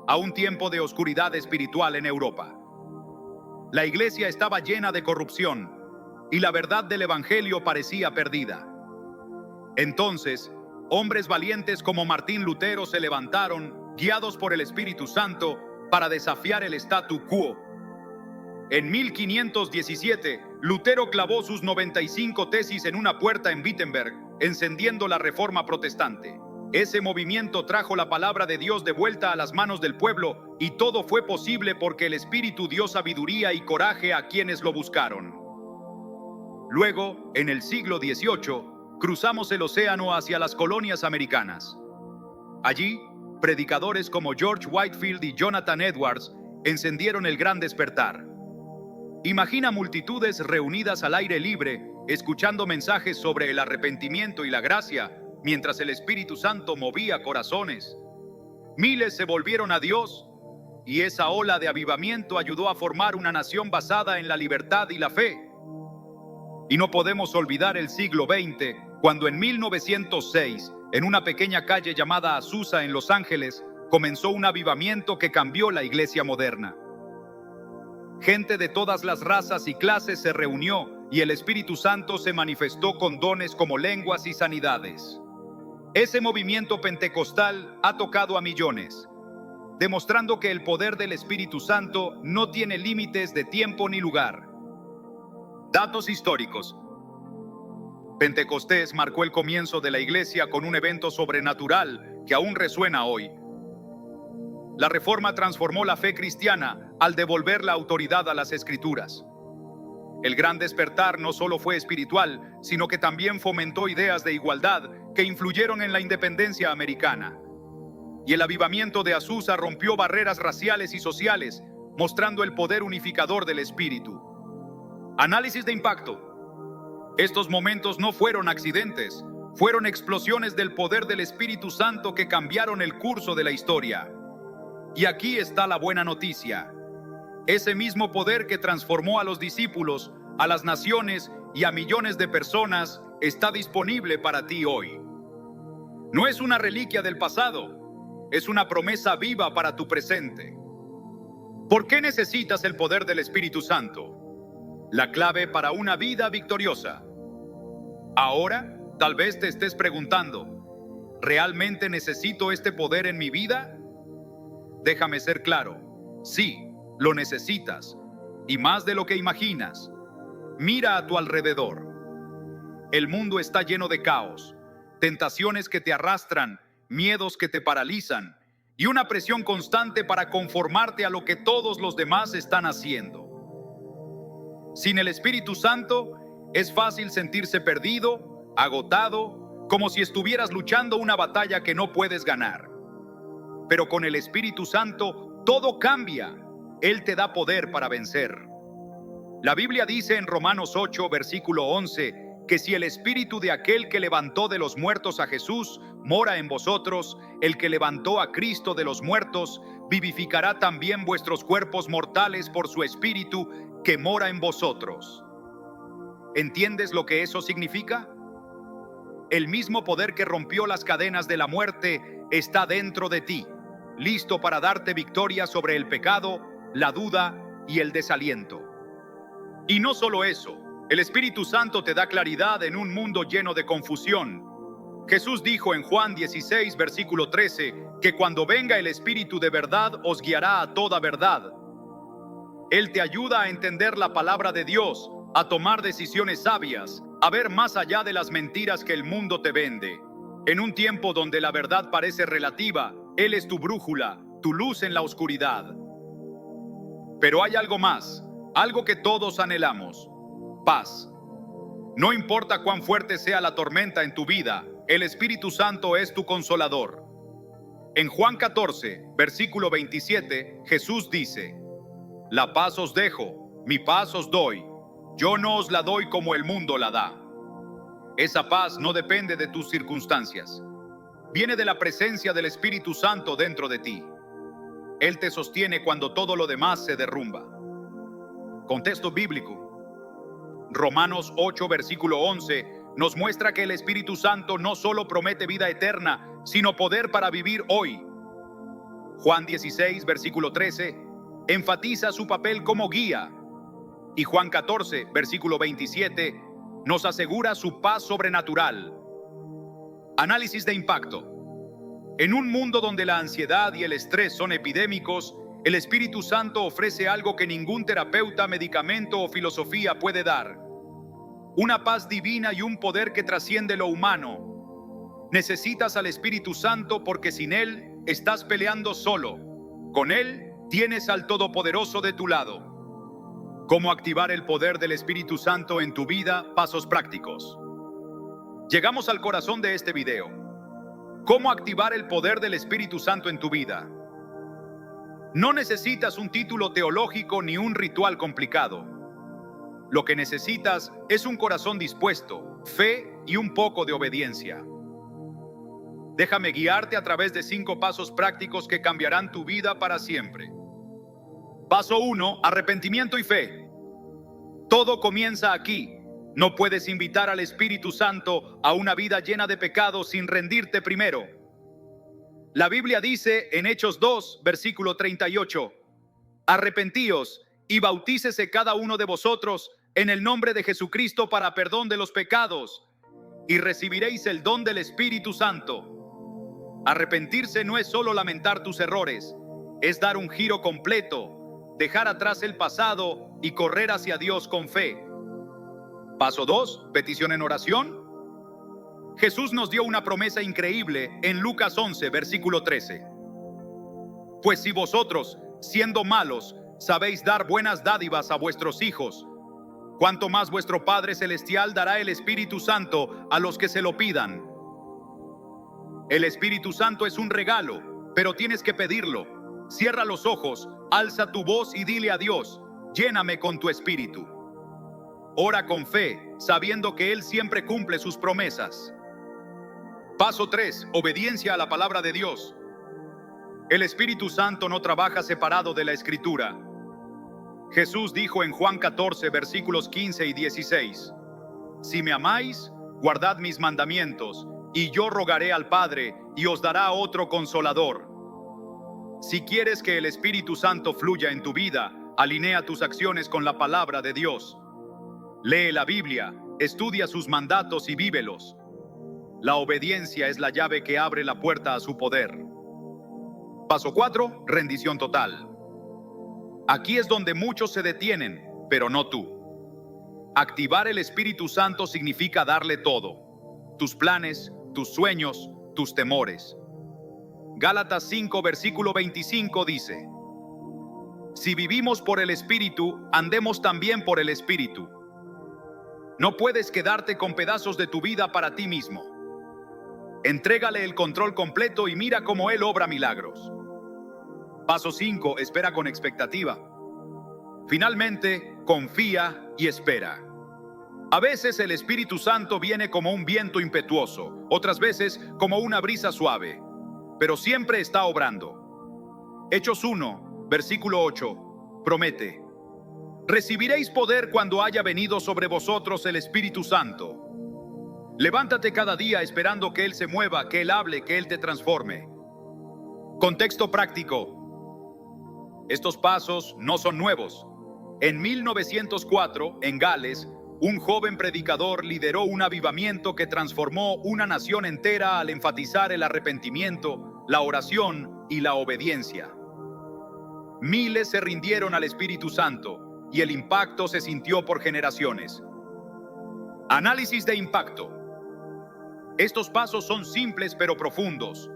a un tiempo de oscuridad espiritual en Europa. La iglesia estaba llena de corrupción, y la verdad del Evangelio parecía perdida. Entonces, hombres valientes como Martín Lutero se levantaron, guiados por el Espíritu Santo, para desafiar el statu quo. En 1517, Lutero clavó sus 95 tesis en una puerta en Wittenberg, encendiendo la Reforma protestante. Ese movimiento trajo la palabra de Dios de vuelta a las manos del pueblo, y todo fue posible porque el Espíritu dio sabiduría y coraje a quienes lo buscaron. Luego, en el siglo XVIII, cruzamos el océano hacia las colonias americanas. Allí, predicadores como George Whitefield y Jonathan Edwards encendieron el gran despertar. Imagina multitudes reunidas al aire libre, escuchando mensajes sobre el arrepentimiento y la gracia, mientras el Espíritu Santo movía corazones. Miles se volvieron a Dios, y esa ola de avivamiento ayudó a formar una nación basada en la libertad y la fe. Y no podemos olvidar el siglo XX, cuando en 1906, en una pequeña calle llamada Azusa en Los Ángeles, comenzó un avivamiento que cambió la iglesia moderna. Gente de todas las razas y clases se reunió y el Espíritu Santo se manifestó con dones como lenguas y sanidades. Ese movimiento pentecostal ha tocado a millones, demostrando que el poder del Espíritu Santo no tiene límites de tiempo ni lugar. Datos históricos. Pentecostés marcó el comienzo de la iglesia con un evento sobrenatural que aún resuena hoy. La Reforma transformó la fe cristiana al devolver la autoridad a las Escrituras. El gran despertar no solo fue espiritual, sino que también fomentó ideas de igualdad que influyeron en la independencia americana. Y el avivamiento de Azusa rompió barreras raciales y sociales, mostrando el poder unificador del Espíritu. Análisis de impacto. Estos momentos no fueron accidentes, fueron explosiones del poder del Espíritu Santo que cambiaron el curso de la historia. Y aquí está la buena noticia. Ese mismo poder que transformó a los discípulos, a las naciones y a millones de personas está disponible para ti hoy. No es una reliquia del pasado, es una promesa viva para tu presente. ¿Por qué necesitas el poder del Espíritu Santo? La clave para una vida victoriosa. Ahora, tal vez te estés preguntando, ¿realmente necesito este poder en mi vida? Déjame ser claro, sí, lo necesitas, y más de lo que imaginas. Mira a tu alrededor. El mundo está lleno de caos, tentaciones que te arrastran, miedos que te paralizan, y una presión constante para conformarte a lo que todos los demás están haciendo. Sin el Espíritu Santo, es fácil sentirse perdido, agotado, como si estuvieras luchando una batalla que no puedes ganar. Pero con el Espíritu Santo, todo cambia. Él te da poder para vencer. La Biblia dice en Romanos 8, versículo 11, que si el Espíritu de aquel que levantó de los muertos a Jesús mora en vosotros, el que levantó a Cristo de los muertos, vivificará también vuestros cuerpos mortales por su Espíritu que mora en vosotros. ¿Entiendes lo que eso significa? El mismo poder que rompió las cadenas de la muerte está dentro de ti, listo para darte victoria sobre el pecado, la duda y el desaliento. Y no solo eso, el Espíritu Santo te da claridad en un mundo lleno de confusión. Jesús dijo en Juan 16, versículo 13, que cuando venga el Espíritu de verdad os guiará a toda verdad. Él te ayuda a entender la palabra de Dios, a tomar decisiones sabias, a ver más allá de las mentiras que el mundo te vende. En un tiempo donde la verdad parece relativa, Él es tu brújula, tu luz en la oscuridad. Pero hay algo más, algo que todos anhelamos: paz. No importa cuán fuerte sea la tormenta en tu vida, el Espíritu Santo es tu consolador. En Juan 14, versículo 27, Jesús dice: La paz os dejo, mi paz os doy. Yo no os la doy como el mundo la da. Esa paz no depende de tus circunstancias. Viene de la presencia del Espíritu Santo dentro de ti. Él te sostiene cuando todo lo demás se derrumba. Contexto bíblico. Romanos 8, versículo 11, nos muestra que el Espíritu Santo no solo promete vida eterna, sino poder para vivir hoy. Juan 16, versículo 13, enfatiza su papel como guía. Y Juan 14, versículo 27, nos asegura su paz sobrenatural. Análisis de impacto. En un mundo donde la ansiedad y el estrés son epidémicos, el Espíritu Santo ofrece algo que ningún terapeuta, medicamento o filosofía puede dar: una paz divina y un poder que trasciende lo humano. Necesitas al Espíritu Santo porque sin Él estás peleando solo. Con Él tienes al Todopoderoso de tu lado. ¿Cómo activar el poder del Espíritu Santo en tu vida? Pasos prácticos. Llegamos al corazón de este video. ¿Cómo activar el poder del Espíritu Santo en tu vida? No necesitas un título teológico ni un ritual complicado. Lo que necesitas es un corazón dispuesto, fe y un poco de obediencia. Déjame guiarte a través de 5 pasos prácticos que cambiarán tu vida para siempre. Paso 1. Arrepentimiento y fe. Todo comienza aquí. No puedes invitar al Espíritu Santo a una vida llena de pecados sin rendirte primero. La Biblia dice en Hechos 2, versículo 38, arrepentíos y bautícese cada uno de vosotros en el nombre de Jesucristo para perdón de los pecados, y recibiréis el don del Espíritu Santo. Arrepentirse no es solo lamentar tus errores, es dar un giro completo, dejar atrás el pasado y correr hacia Dios con fe. Paso 2, petición en oración. Jesús nos dio una promesa increíble en Lucas 11, versículo 13. Pues si vosotros, siendo malos, sabéis dar buenas dádivas a vuestros hijos, cuánto más vuestro Padre Celestial dará el Espíritu Santo a los que se lo pidan. El Espíritu Santo es un regalo, pero tienes que pedirlo. Cierra los ojos, alza tu voz y dile a Dios: lléname con tu Espíritu. Ora con fe, sabiendo que Él siempre cumple sus promesas. Paso 3. Obediencia a la palabra de Dios. El Espíritu Santo no trabaja separado de la Escritura. Jesús dijo en Juan 14, versículos 15 y 16, si me amáis, guardad mis mandamientos, y yo rogaré al Padre, y os dará otro consolador. Si quieres que el Espíritu Santo fluya en tu vida, alinea tus acciones con la palabra de Dios. Lee la Biblia, estudia sus mandatos y vívelos. La obediencia es la llave que abre la puerta a su poder. Paso 4. Rendición total. Aquí es donde muchos se detienen, pero no tú. Activar el Espíritu Santo significa darle todo: tus planes, tus sueños, tus temores. Gálatas 5, versículo 25 dice: Si vivimos por el Espíritu, andemos también por el Espíritu. No puedes quedarte con pedazos de tu vida para ti mismo. Entrégale el control completo y mira cómo Él obra milagros. Paso 5. Espera con expectativa. Finalmente, confía y espera. A veces el Espíritu Santo viene como un viento impetuoso, otras veces como una brisa suave, pero siempre está obrando. Hechos 1, versículo 8, promete: recibiréis poder cuando haya venido sobre vosotros el Espíritu Santo. Levántate cada día esperando que Él se mueva, que Él hable, que Él te transforme. Contexto práctico. Estos pasos no son nuevos. En 1904, en Gales, un joven predicador lideró un avivamiento que transformó una nación entera al enfatizar el arrepentimiento, la oración y la obediencia. Miles se rindieron al Espíritu Santo y el impacto se sintió por generaciones. Análisis de impacto. Estos pasos son simples pero profundos.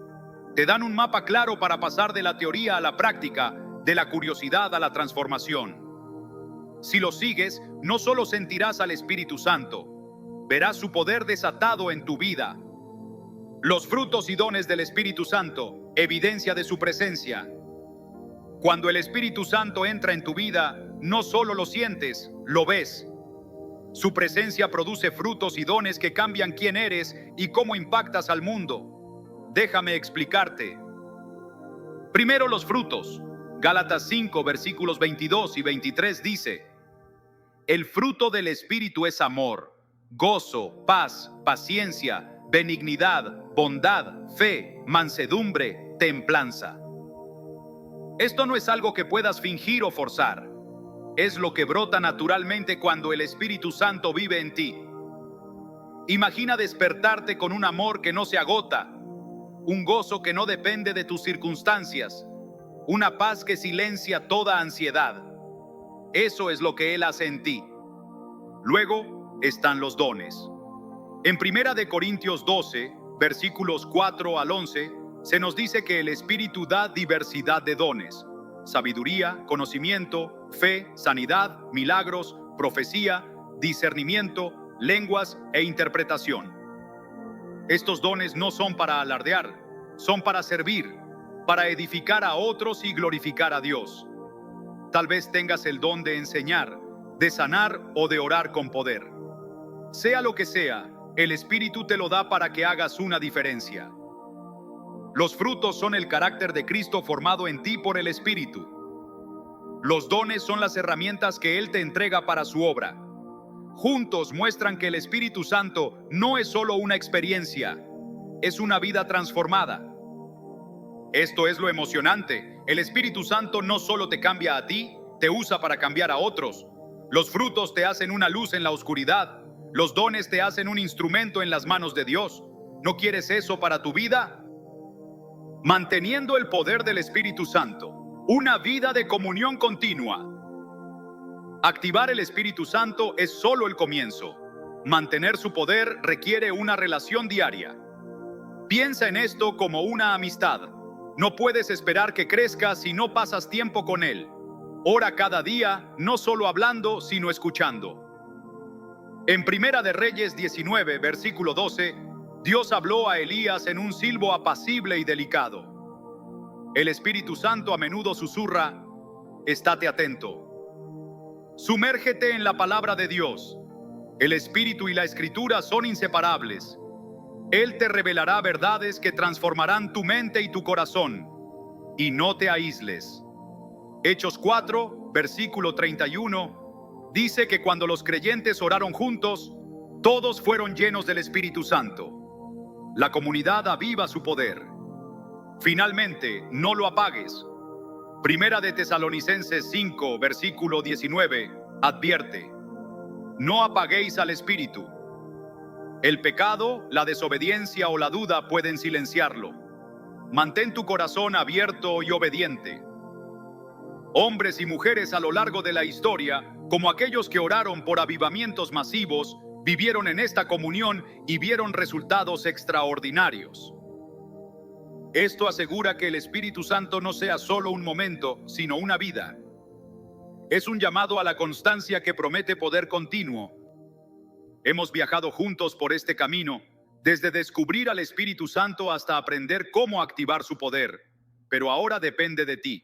Te dan un mapa claro para pasar de la teoría a la práctica, de la curiosidad a la transformación. Si lo sigues, no solo sentirás al Espíritu Santo, verás su poder desatado en tu vida. Los frutos y dones del Espíritu Santo, evidencia de su presencia. Cuando el Espíritu Santo entra en tu vida, no solo lo sientes, lo ves. Su presencia produce frutos y dones que cambian quién eres y cómo impactas al mundo. Déjame explicarte. Primero, los frutos. Gálatas 5, versículos 22 y 23 dice: el fruto del Espíritu es amor, gozo, paz, paciencia, benignidad, bondad, fe, mansedumbre, templanza. Esto no es algo que puedas fingir o forzar. Es lo que brota naturalmente cuando el Espíritu Santo vive en ti. Imagina despertarte con un amor que no se agota, un gozo que no depende de tus circunstancias, una paz que silencia toda ansiedad. Eso es lo que Él hace en ti. Luego están los dones. En 1 Corintios 12, versículos 4 al 11, se nos dice que el Espíritu da diversidad de dones: sabiduría, conocimiento, fe, sanidad, milagros, profecía, discernimiento, lenguas e interpretación. Estos dones no son para alardear, son para servir, para edificar a otros y glorificar a Dios. Tal vez tengas el don de enseñar, de sanar o de orar con poder. Sea lo que sea, el Espíritu te lo da para que hagas una diferencia. Los frutos son el carácter de Cristo formado en ti por el Espíritu. Los dones son las herramientas que Él te entrega para su obra. Juntos muestran que el Espíritu Santo no es solo una experiencia, es una vida transformada. Esto es lo emocionante. El Espíritu Santo no solo te cambia a ti, te usa para cambiar a otros. Los frutos te hacen una luz en la oscuridad. Los dones te hacen un instrumento en las manos de Dios. ¿No quieres eso para tu vida? Manteniendo el poder del Espíritu Santo. Una vida de comunión continua. Activar el Espíritu Santo es solo el comienzo. Mantener su poder requiere una relación diaria. Piensa en esto como una amistad. No puedes esperar que crezca si no pasas tiempo con Él. Ora cada día, no solo hablando, sino escuchando. En 1 de Reyes 19, versículo 12, Dios habló a Elías en un silbo apacible y delicado. El Espíritu Santo a menudo susurra: estate atento. Sumérgete en la palabra de Dios. El Espíritu y la Escritura son inseparables. Él te revelará verdades que transformarán tu mente y tu corazón. Y no te aísles. Hechos 4, versículo 31, dice que cuando los creyentes oraron juntos, todos fueron llenos del Espíritu Santo. La comunidad aviva su poder. Finalmente, no lo apagues. Primera de Tesalonicenses 5, versículo 19, advierte: no apaguéis al Espíritu. El pecado, la desobediencia o la duda pueden silenciarlo. Mantén tu corazón abierto y obediente. Hombres y mujeres a lo largo de la historia, como aquellos que oraron por avivamientos masivos, vivieron en esta comunión y vieron resultados extraordinarios. Esto asegura que el Espíritu Santo no sea solo un momento, sino una vida. Es un llamado a la constancia que promete poder continuo. Hemos viajado juntos por este camino, desde descubrir al Espíritu Santo hasta aprender cómo activar su poder. Pero ahora depende de ti.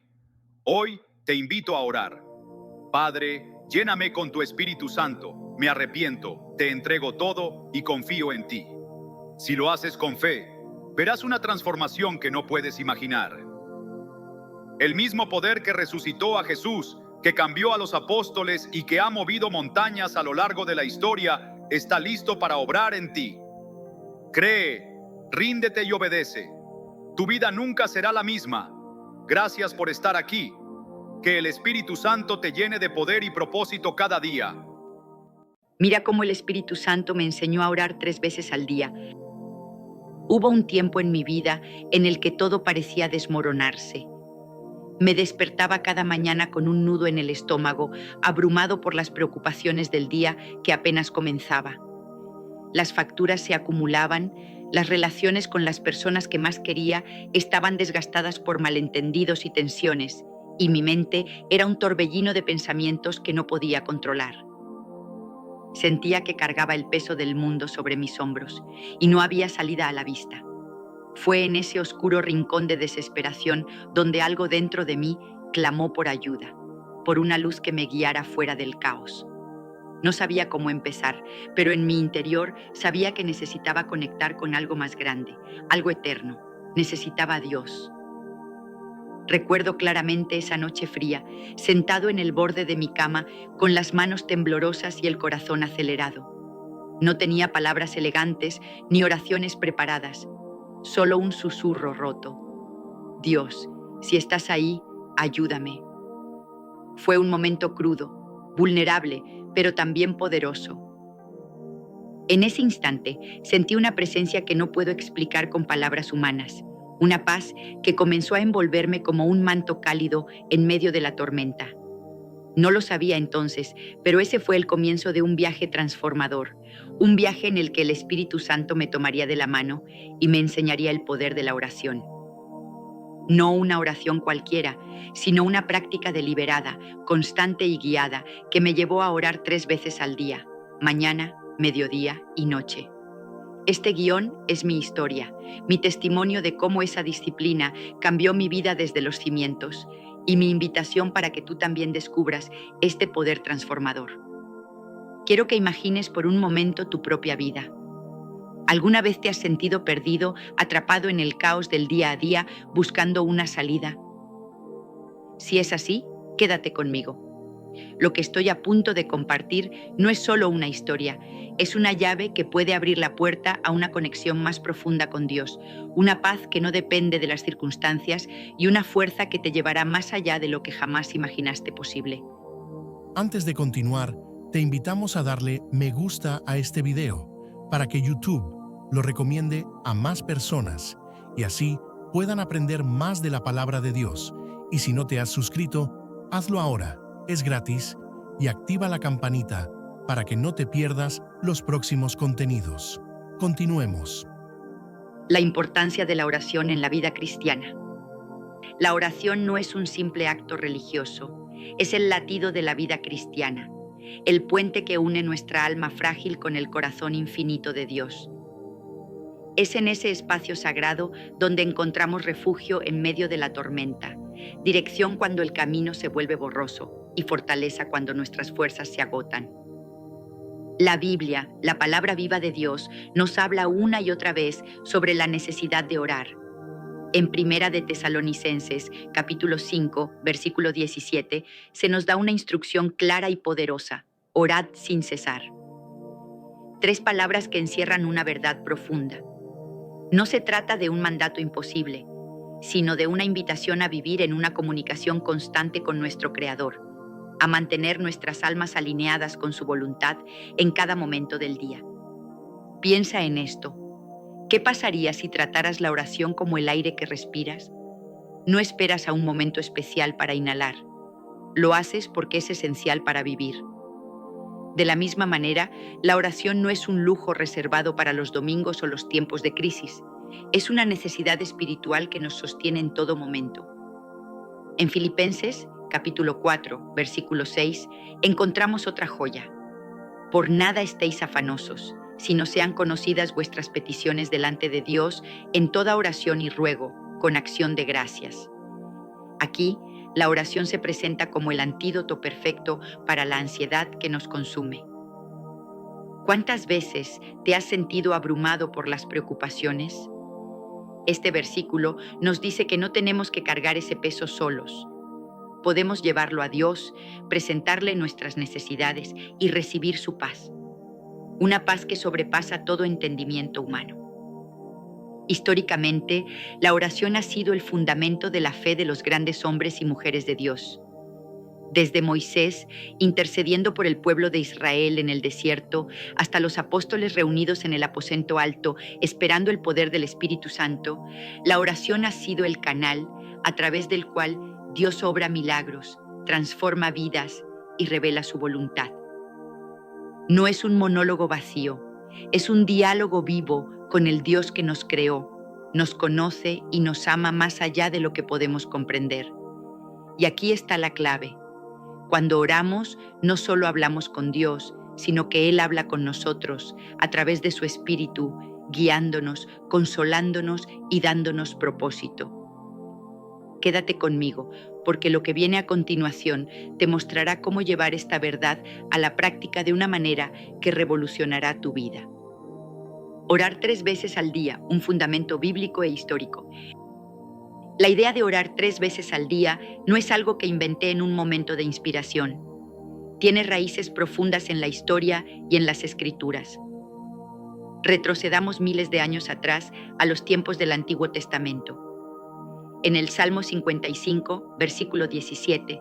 Hoy te invito a orar. Padre, lléname con tu Espíritu Santo. Me arrepiento, te entrego todo y confío en ti. Si lo haces con fe, verás una transformación que no puedes imaginar. El mismo poder que resucitó a Jesús, que cambió a los apóstoles y que ha movido montañas a lo largo de la historia, está listo para obrar en ti. Cree, ríndete y obedece. Tu vida nunca será la misma. Gracias por estar aquí. Que el Espíritu Santo te llene de poder y propósito cada día. Mira cómo el Espíritu Santo me enseñó a orar 3 veces al día. Hubo un tiempo en mi vida en el que todo parecía desmoronarse. Me despertaba cada mañana con un nudo en el estómago, abrumado por las preocupaciones del día que apenas comenzaba. Las facturas se acumulaban, las relaciones con las personas que más quería estaban desgastadas por malentendidos y tensiones, y mi mente era un torbellino de pensamientos que no podía controlar. Sentía que cargaba el peso del mundo sobre mis hombros y no había salida a la vista. Fue en ese oscuro rincón de desesperación donde algo dentro de mí clamó por ayuda, por una luz que me guiara fuera del caos. No sabía cómo empezar, pero en mi interior sabía que necesitaba conectar con algo más grande, algo eterno. Necesitaba a Dios. Recuerdo claramente esa noche fría, sentado en el borde de mi cama, con las manos temblorosas y el corazón acelerado. No tenía palabras elegantes ni oraciones preparadas, solo un susurro roto. Dios, si estás ahí, ayúdame. Fue un momento crudo, vulnerable, pero también poderoso. En ese instante sentí una presencia que no puedo explicar con palabras humanas, una paz que comenzó a envolverme como un manto cálido en medio de la tormenta. No lo sabía entonces, pero ese fue el comienzo de un viaje transformador, un viaje en el que el Espíritu Santo me tomaría de la mano y me enseñaría el poder de la oración. No una oración cualquiera, sino una práctica deliberada, constante y guiada, que me llevó a orar 3 veces al día, mañana, mediodía y noche. Este guión es mi historia, mi testimonio de cómo esa disciplina cambió mi vida desde los cimientos y mi invitación para que tú también descubras este poder transformador. Quiero que imagines por un momento tu propia vida. ¿Alguna vez te has sentido perdido, atrapado en el caos del día a día, buscando una salida? Si es así, quédate conmigo. Lo que estoy a punto de compartir no es solo una historia, es una llave que puede abrir la puerta a una conexión más profunda con Dios, una paz que no depende de las circunstancias y una fuerza que te llevará más allá de lo que jamás imaginaste posible. Antes de continuar, te invitamos a darle me gusta a este video para que YouTube lo recomiende a más personas y así puedan aprender más de la palabra de Dios. Y si no te has suscrito, hazlo ahora, es gratis, y activa la campanita para que no te pierdas los próximos contenidos. Continuemos. La importancia de la oración en la vida cristiana. La oración no es un simple acto religioso, es el latido de la vida cristiana, el puente que une nuestra alma frágil con el corazón infinito de Dios. Es en ese espacio sagrado donde encontramos refugio en medio de la tormenta, dirección cuando el camino se vuelve borroso y fortaleza cuando nuestras fuerzas se agotan. La Biblia, la palabra viva de Dios, nos habla una y otra vez sobre la necesidad de orar. En Primera de Tesalonicenses, capítulo 5, versículo 17, se nos da una instrucción clara y poderosa: orad sin cesar. 3 palabras que encierran una verdad profunda. No se trata de un mandato imposible, sino de una invitación a vivir en una comunicación constante con nuestro Creador, a mantener nuestras almas alineadas con su voluntad en cada momento del día. Piensa en esto. ¿Qué pasaría si trataras la oración como el aire que respiras? No esperas a un momento especial para inhalar. Lo haces porque es esencial para vivir. De la misma manera, la oración no es un lujo reservado para los domingos o los tiempos de crisis. Es una necesidad espiritual que nos sostiene en todo momento. En Filipenses, capítulo 4, versículo 6, encontramos otra joya. Por nada estéis afanosos, sino sean conocidas vuestras peticiones delante de Dios en toda oración y ruego, con acción de gracias. Aquí, la oración se presenta como el antídoto perfecto para la ansiedad que nos consume. ¿Cuántas veces te has sentido abrumado por las preocupaciones? Este versículo nos dice que no tenemos que cargar ese peso solos. Podemos llevarlo a Dios, presentarle nuestras necesidades y recibir su paz. Una paz que sobrepasa todo entendimiento humano. Históricamente, la oración ha sido el fundamento de la fe de los grandes hombres y mujeres de Dios. Desde Moisés, intercediendo por el pueblo de Israel en el desierto, hasta los apóstoles reunidos en el aposento alto, esperando el poder del Espíritu Santo, la oración ha sido el canal a través del cual Dios obra milagros, transforma vidas y revela su voluntad. No es un monólogo vacío, es un diálogo vivo con el Dios que nos creó, nos conoce y nos ama más allá de lo que podemos comprender. Y aquí está la clave. Cuando oramos, no solo hablamos con Dios, sino que Él habla con nosotros a través de su Espíritu, guiándonos, consolándonos y dándonos propósito. Quédate conmigo, porque lo que viene a continuación te mostrará cómo llevar esta verdad a la práctica de una manera que revolucionará tu vida. Orar 3 veces al día, un fundamento bíblico e histórico. La idea de orar 3 veces al día no es algo que inventé en un momento de inspiración. Tiene raíces profundas en la historia y en las Escrituras. Retrocedamos miles de años atrás a los tiempos del Antiguo Testamento. En el Salmo 55, versículo 17,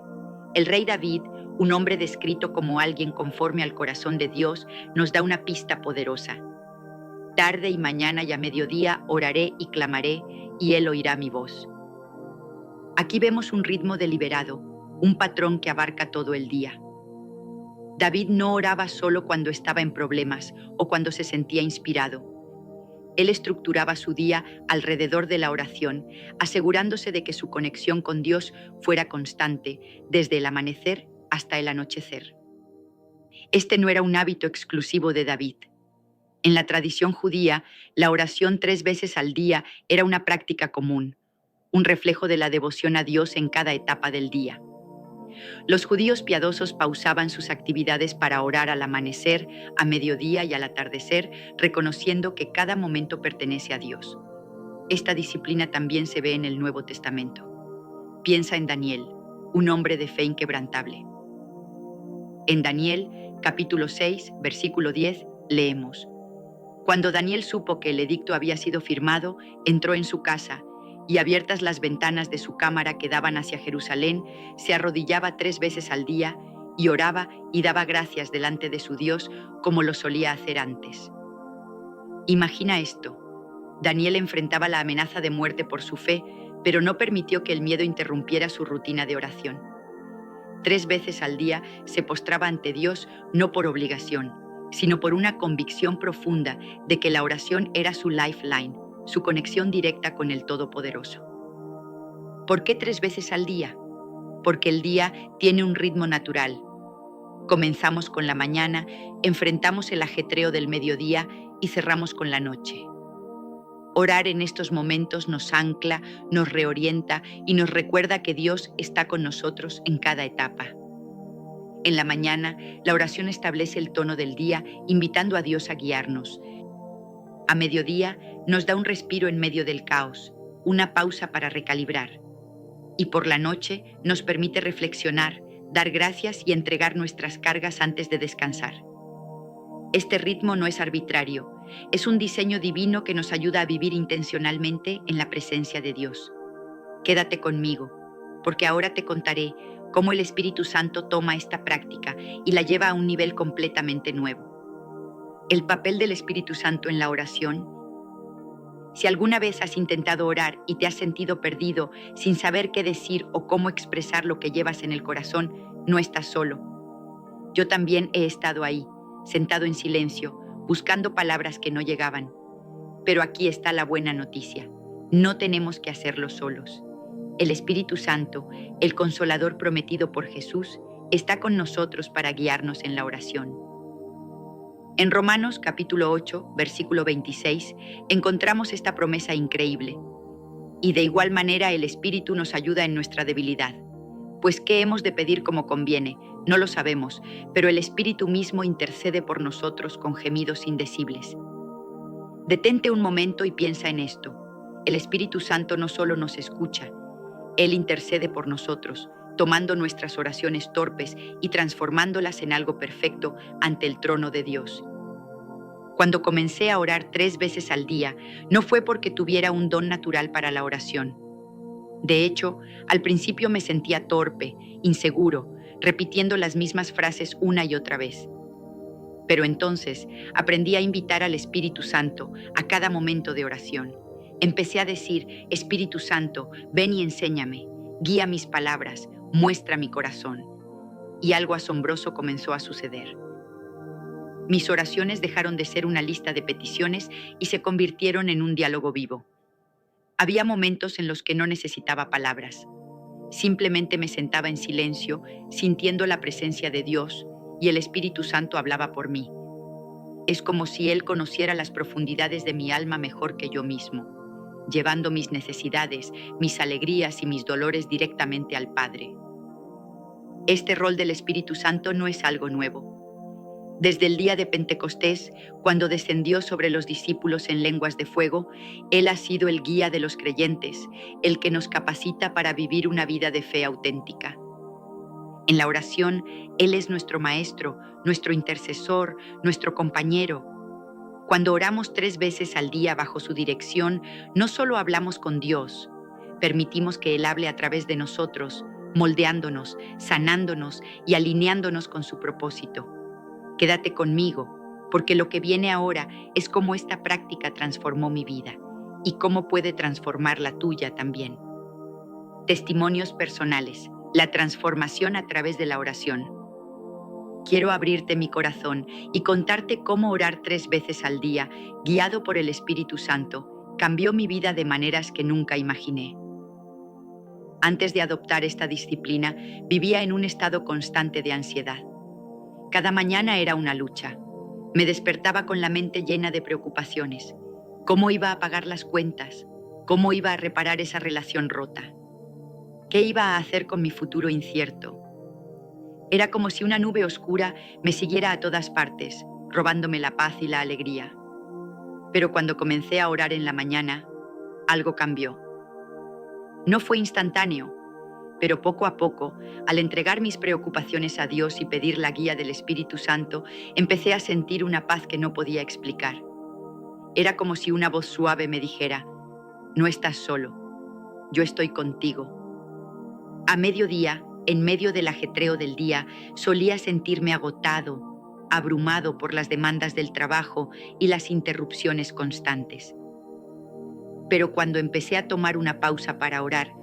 el rey David, un hombre descrito como alguien conforme al corazón de Dios, nos da una pista poderosa. Tarde y mañana y a mediodía oraré y clamaré, y él oirá mi voz. Aquí vemos un ritmo deliberado, un patrón que abarca todo el día. David no oraba solo cuando estaba en problemas o cuando se sentía inspirado. Él estructuraba su día alrededor de la oración, asegurándose de que su conexión con Dios fuera constante, desde el amanecer hasta el anochecer. Este no era un hábito exclusivo de David. En la tradición judía, la oración 3 veces al día era una práctica común, un reflejo de la devoción a Dios en cada etapa del día. Los judíos piadosos pausaban sus actividades para orar al amanecer, a mediodía y al atardecer, reconociendo que cada momento pertenece a Dios. Esta disciplina también se ve en el Nuevo Testamento. Piensa en Daniel, un hombre de fe inquebrantable. En Daniel, capítulo 6, versículo 10, leemos: Cuando Daniel supo que el edicto había sido firmado, entró en su casa, y abiertas las ventanas de su cámara que daban hacia Jerusalén, se arrodillaba 3 veces al día y oraba y daba gracias delante de su Dios como lo solía hacer antes. Imagina esto. Daniel enfrentaba la amenaza de muerte por su fe, pero no permitió que el miedo interrumpiera su rutina de oración. 3 veces al día se postraba ante Dios no por obligación, sino por una convicción profunda de que la oración era su lifeline, su conexión directa con el Todopoderoso. ¿Por qué 3 veces al día? Porque el día tiene un ritmo natural. Comenzamos con la mañana, enfrentamos el ajetreo del mediodía y cerramos con la noche. Orar en estos momentos nos ancla, nos reorienta y nos recuerda que Dios está con nosotros en cada etapa. En la mañana, la oración establece el tono del día, invitando a Dios a guiarnos. A mediodía, nos da un respiro en medio del caos, una pausa para recalibrar. Y por la noche, nos permite reflexionar, dar gracias y entregar nuestras cargas antes de descansar. Este ritmo no es arbitrario, es un diseño divino que nos ayuda a vivir intencionalmente en la presencia de Dios. Quédate conmigo, porque ahora te contaré cómo el Espíritu Santo toma esta práctica y la lleva a un nivel completamente nuevo. El papel del Espíritu Santo en la oración. Si alguna vez has intentado orar y te has sentido perdido, sin saber qué decir o cómo expresar lo que llevas en el corazón, no estás solo. Yo también he estado ahí, sentado en silencio, buscando palabras que no llegaban. Pero aquí está la buena noticia. No tenemos que hacerlo solos. El Espíritu Santo, el Consolador prometido por Jesús, está con nosotros para guiarnos en la oración. En Romanos capítulo 8, versículo 26, encontramos esta promesa increíble. Y de igual manera el Espíritu nos ayuda en nuestra debilidad. Pues ¿qué hemos de pedir como conviene? No lo sabemos, pero el Espíritu mismo intercede por nosotros con gemidos indecibles. Detente un momento y piensa en esto. El Espíritu Santo no solo nos escucha, Él intercede por nosotros, tomando nuestras oraciones torpes y transformándolas en algo perfecto ante el trono de Dios. Cuando comencé a orar 3 veces al día, no fue porque tuviera un don natural para la oración. De hecho, al principio me sentía torpe, inseguro, repitiendo las mismas frases una y otra vez. Pero entonces aprendí a invitar al Espíritu Santo a cada momento de oración. Empecé a decir: Espíritu Santo, ven y enséñame, guía mis palabras, muestra mi corazón. Y algo asombroso comenzó a suceder. Mis oraciones dejaron de ser una lista de peticiones y se convirtieron en un diálogo vivo. Había momentos en los que no necesitaba palabras. Simplemente me sentaba en silencio, sintiendo la presencia de Dios, y el Espíritu Santo hablaba por mí. Es como si Él conociera las profundidades de mi alma mejor que yo mismo, llevando mis necesidades, mis alegrías y mis dolores directamente al Padre. Este rol del Espíritu Santo no es algo nuevo. Desde el día de Pentecostés, cuando descendió sobre los discípulos en lenguas de fuego, Él ha sido el guía de los creyentes, el que nos capacita para vivir una vida de fe auténtica. En la oración, Él es nuestro maestro, nuestro intercesor, nuestro compañero. Cuando oramos 3 veces al día bajo su dirección, no solo hablamos con Dios, permitimos que Él hable a través de nosotros, moldeándonos, sanándonos y alineándonos con su propósito. Quédate conmigo, porque lo que viene ahora es cómo esta práctica transformó mi vida y cómo puede transformar la tuya también. Testimonios personales. La transformación a través de la oración. Quiero abrirte mi corazón y contarte cómo orar 3 veces al día, guiado por el Espíritu Santo, cambió mi vida de maneras que nunca imaginé. Antes de adoptar esta disciplina, vivía en un estado constante de ansiedad. Cada mañana era una lucha. Me despertaba con la mente llena de preocupaciones. ¿Cómo iba a pagar las cuentas? ¿Cómo iba a reparar esa relación rota? ¿Qué iba a hacer con mi futuro incierto? Era como si una nube oscura me siguiera a todas partes, robándome la paz y la alegría. Pero cuando comencé a orar en la mañana, algo cambió. No fue instantáneo, pero poco a poco, al entregar mis preocupaciones a Dios y pedir la guía del Espíritu Santo, empecé a sentir una paz que no podía explicar. Era como si una voz suave me dijera: no estás solo, yo estoy contigo. A mediodía, en medio del ajetreo del día, solía sentirme agotado, abrumado por las demandas del trabajo y las interrupciones constantes. Pero cuando empecé a tomar una pausa para orar,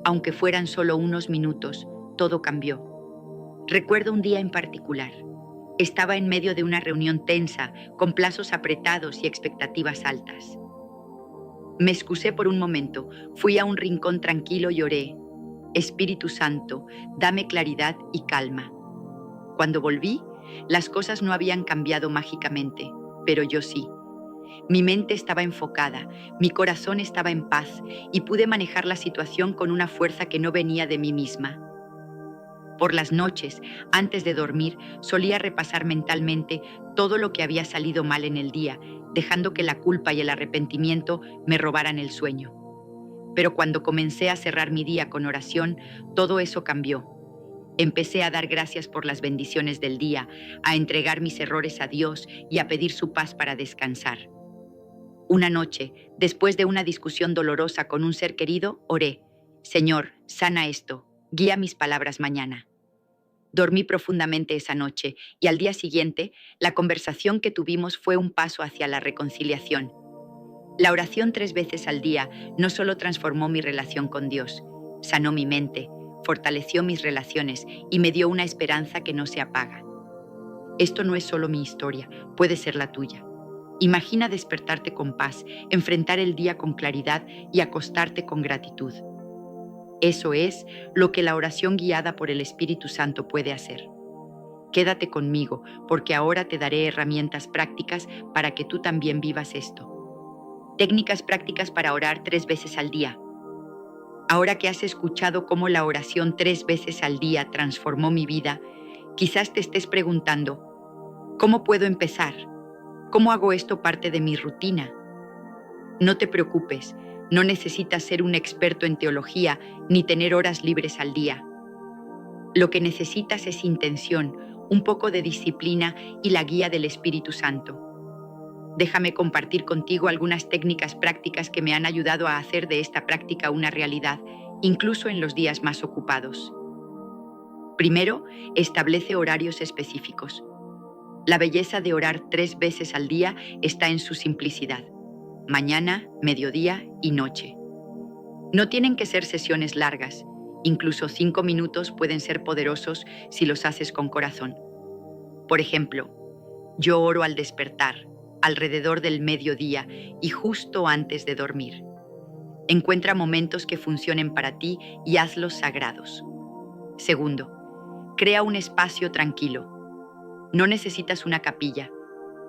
aunque fueran solo unos minutos, todo cambió. Recuerdo un día en particular. Estaba en medio de una reunión tensa, con plazos apretados y expectativas altas. Me excusé por un momento, fui a un rincón tranquilo y oré: Espíritu Santo, dame claridad y calma. Cuando volví, las cosas no habían cambiado mágicamente, pero yo sí. Mi mente estaba enfocada, mi corazón estaba en paz y pude manejar la situación con una fuerza que no venía de mí misma. Por las noches, antes de dormir, solía repasar mentalmente todo lo que había salido mal en el día, dejando que la culpa y el arrepentimiento me robaran el sueño. Pero cuando comencé a cerrar mi día con oración, todo eso cambió. Empecé a dar gracias por las bendiciones del día, a entregar mis errores a Dios y a pedir su paz para descansar. Una noche, después de una discusión dolorosa con un ser querido, oré: Señor, sana esto, guía mis palabras mañana. Dormí profundamente esa noche y al día siguiente, la conversación que tuvimos fue un paso hacia la reconciliación. La oración 3 veces al día no solo transformó mi relación con Dios, sanó mi mente, fortaleció mis relaciones y me dio una esperanza que no se apaga. Esto no es solo mi historia, puede ser la tuya. Imagina despertarte con paz, enfrentar el día con claridad y acostarte con gratitud. Eso es lo que la oración guiada por el Espíritu Santo puede hacer. Quédate conmigo, porque ahora te daré herramientas prácticas para que tú también vivas esto. Técnicas prácticas para orar 3 veces al día. Ahora que has escuchado cómo la oración 3 veces al día transformó mi vida, quizás te estés preguntando, ¿cómo puedo empezar? ¿Cómo hago esto parte de mi rutina? No te preocupes, no necesitas ser un experto en teología ni tener horas libres al día. Lo que necesitas es intención, un poco de disciplina y la guía del Espíritu Santo. Déjame compartir contigo algunas técnicas prácticas que me han ayudado a hacer de esta práctica una realidad, incluso en los días más ocupados. Primero, establece horarios específicos. La belleza de orar 3 veces al día está en su simplicidad: mañana, mediodía y noche. No tienen que ser sesiones largas, incluso 5 minutos pueden ser poderosos si los haces con corazón. Por ejemplo, yo oro al despertar, alrededor del mediodía y justo antes de dormir. Encuentra momentos que funcionen para ti y hazlos sagrados. Segundo, crea un espacio tranquilo. No necesitas una capilla.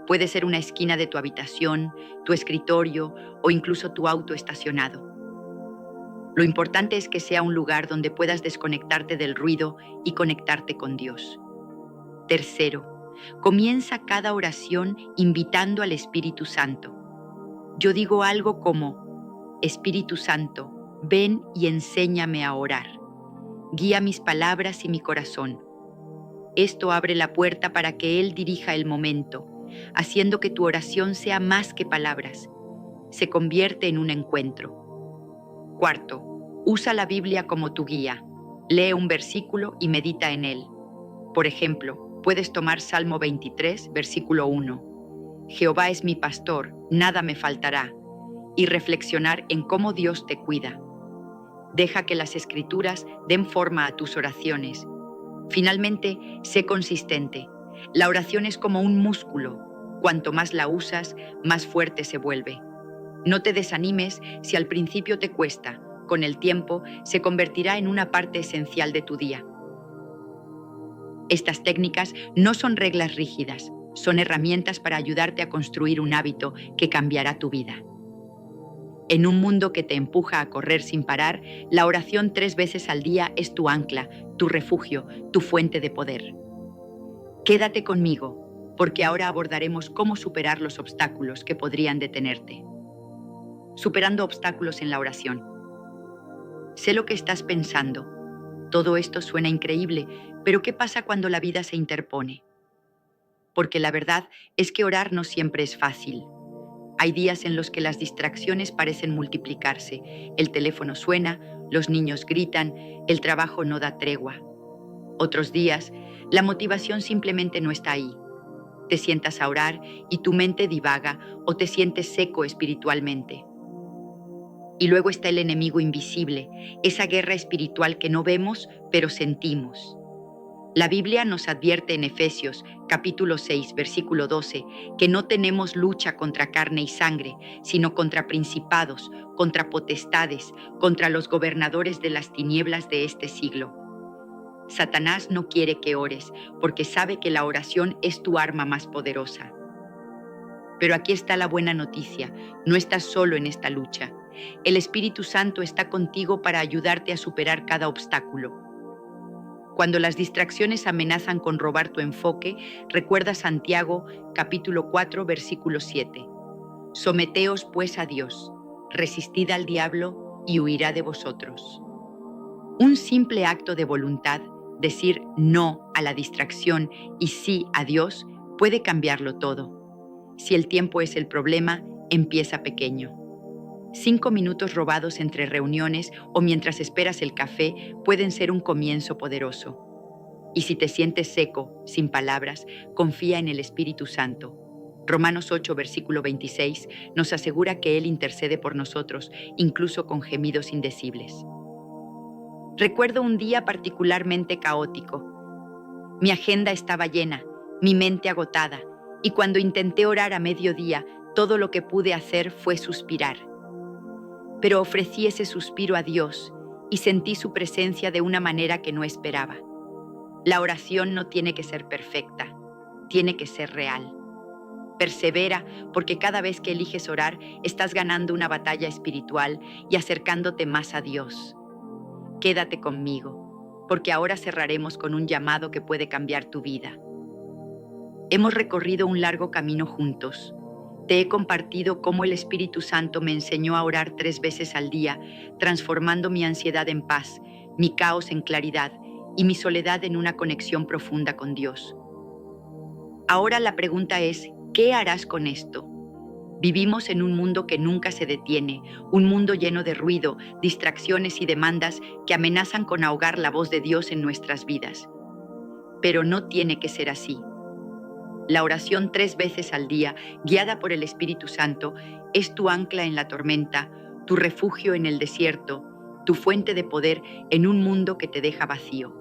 Puede ser una esquina de tu habitación, tu escritorio o incluso tu auto estacionado. Lo importante es que sea un lugar donde puedas desconectarte del ruido y conectarte con Dios. Tercero, comienza cada oración invitando al Espíritu Santo. Yo digo algo como: Espíritu Santo, ven y enséñame a orar. Guía mis palabras y mi corazón. Esto abre la puerta para que Él dirija el momento, haciendo que tu oración sea más que palabras. Se convierte en un encuentro. Cuarto, usa la Biblia como tu guía. Lee un versículo y medita en él. Por ejemplo, puedes tomar Salmo 23, versículo 1. Jehová es mi pastor, nada me faltará. Y reflexionar en cómo Dios te cuida. Deja que las Escrituras den forma a tus oraciones. Finalmente, sé consistente. La oración es como un músculo. Cuanto más la usas, más fuerte se vuelve. No te desanimes si al principio te cuesta. Con el tiempo, se convertirá en una parte esencial de tu día. Estas técnicas no son reglas rígidas, son herramientas para ayudarte a construir un hábito que cambiará tu vida. En un mundo que te empuja a correr sin parar, la oración 3 veces al día es tu ancla, tu refugio, tu fuente de poder. Quédate conmigo, porque ahora abordaremos cómo superar los obstáculos que podrían detenerte. Superando obstáculos en la oración. Sé lo que estás pensando. Todo esto suena increíble, pero ¿qué pasa cuando la vida se interpone? Porque la verdad es que orar no siempre es fácil. Hay días en los que las distracciones parecen multiplicarse. El teléfono suena, los niños gritan, el trabajo no da tregua. Otros días, la motivación simplemente no está ahí. Te sientas a orar y tu mente divaga o te sientes seco espiritualmente. Y luego está el enemigo invisible, esa guerra espiritual que no vemos, pero sentimos. La Biblia nos advierte en Efesios, capítulo 6, versículo 12, que no tenemos lucha contra carne y sangre, sino contra principados, contra potestades, contra los gobernadores de las tinieblas de este siglo. Satanás no quiere que ores, porque sabe que la oración es tu arma más poderosa. Pero aquí está la buena noticia, no estás solo en esta lucha. El Espíritu Santo está contigo para ayudarte a superar cada obstáculo. Cuando las distracciones amenazan con robar tu enfoque, recuerda Santiago, capítulo 4, versículo 7. Someteos pues a Dios, resistid al diablo y huirá de vosotros. Un simple acto de voluntad, decir no a la distracción y sí a Dios, puede cambiarlo todo. Si el tiempo es el problema, empieza pequeño. 5 minutos robados entre reuniones o mientras esperas el café pueden ser un comienzo poderoso. Y si te sientes seco, sin palabras, confía en el Espíritu Santo. Romanos 8, versículo 26, nos asegura que Él intercede por nosotros, incluso con gemidos indecibles. Recuerdo un día particularmente caótico. Mi agenda estaba llena, mi mente agotada, y cuando intenté orar a mediodía, todo lo que pude hacer fue suspirar. Pero ofrecí ese suspiro a Dios y sentí su presencia de una manera que no esperaba. La oración no tiene que ser perfecta, tiene que ser real. Persevera, porque cada vez que eliges orar, estás ganando una batalla espiritual y acercándote más a Dios. Quédate conmigo, porque ahora cerraremos con un llamado que puede cambiar tu vida. Hemos recorrido un largo camino juntos. Te he compartido cómo el Espíritu Santo me enseñó a orar 3 veces al día, transformando mi ansiedad en paz, mi caos en claridad y mi soledad en una conexión profunda con Dios. Ahora la pregunta es, ¿qué harás con esto? Vivimos en un mundo que nunca se detiene, un mundo lleno de ruido, distracciones y demandas que amenazan con ahogar la voz de Dios en nuestras vidas. Pero no tiene que ser así. La oración 3 veces al día, guiada por el Espíritu Santo, es tu ancla en la tormenta, tu refugio en el desierto, tu fuente de poder en un mundo que te deja vacío.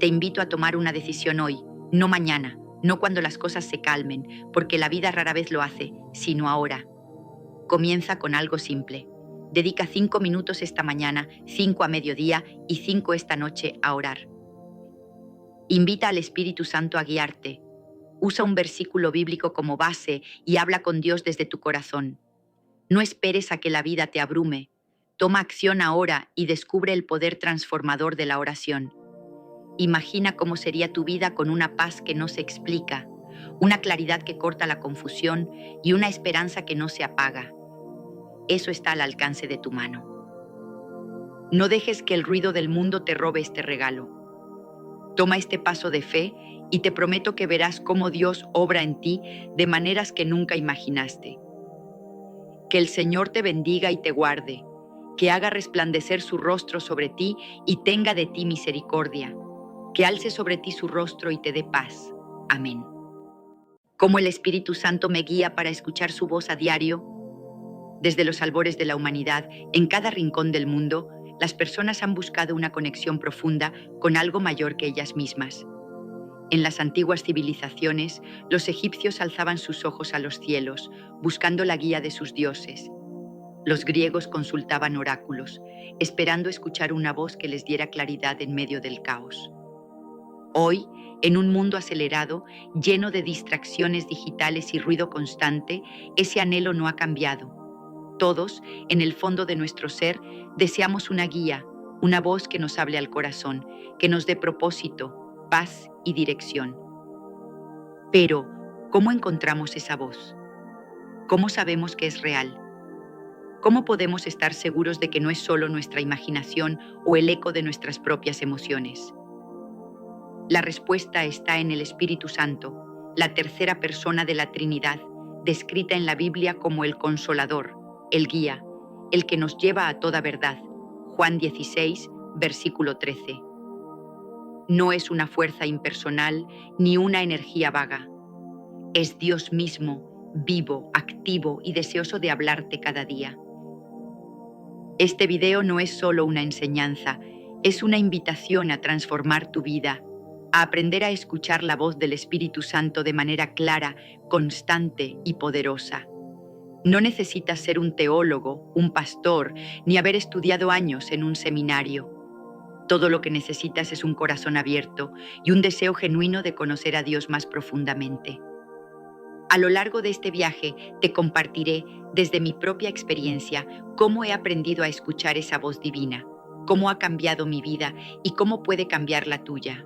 Te invito a tomar una decisión hoy, no mañana, no cuando las cosas se calmen, porque la vida rara vez lo hace, sino ahora. Comienza con algo simple. Dedica 5 minutos esta mañana, 5 a mediodía y 5 esta noche a orar. Invita al Espíritu Santo a guiarte. Usa un versículo bíblico como base y habla con Dios desde tu corazón. No esperes a que la vida te abrume. Toma acción ahora y descubre el poder transformador de la oración. Imagina cómo sería tu vida con una paz que no se explica, una claridad que corta la confusión y una esperanza que no se apaga. Eso está al alcance de tu mano. No dejes que el ruido del mundo te robe este regalo. Toma este paso de fe y te prometo que verás cómo Dios obra en ti de maneras que nunca imaginaste. Que el Señor te bendiga y te guarde, que haga resplandecer su rostro sobre ti y tenga de ti misericordia, que alce sobre ti su rostro y te dé paz. Amén. Cómo el Espíritu Santo me guía para escuchar su voz a diario. Desde los albores de la humanidad, en cada rincón del mundo, las personas han buscado una conexión profunda con algo mayor que ellas mismas. En las antiguas civilizaciones, los egipcios alzaban sus ojos a los cielos, buscando la guía de sus dioses. Los griegos consultaban oráculos, esperando escuchar una voz que les diera claridad en medio del caos. Hoy, en un mundo acelerado, lleno de distracciones digitales y ruido constante, ese anhelo no ha cambiado. Todos, en el fondo de nuestro ser, deseamos una guía, una voz que nos hable al corazón, que nos dé propósito, paz y dirección. Pero, ¿cómo encontramos esa voz? ¿Cómo sabemos que es real? ¿Cómo podemos estar seguros de que no es solo nuestra imaginación o el eco de nuestras propias emociones? La respuesta está en el Espíritu Santo, la tercera persona de la Trinidad, descrita en la Biblia como el Consolador, el Guía, el que nos lleva a toda verdad. Juan 16, versículo 13. No es una fuerza impersonal ni una energía vaga. Es Dios mismo, vivo, activo y deseoso de hablarte cada día. Este video no es solo una enseñanza, es una invitación a transformar tu vida, a aprender a escuchar la voz del Espíritu Santo de manera clara, constante y poderosa. No necesitas ser un teólogo, un pastor, ni haber estudiado años en un seminario. Todo lo que necesitas es un corazón abierto y un deseo genuino de conocer a Dios más profundamente. A lo largo de este viaje te compartiré, desde mi propia experiencia, cómo he aprendido a escuchar esa voz divina, cómo ha cambiado mi vida y cómo puede cambiar la tuya.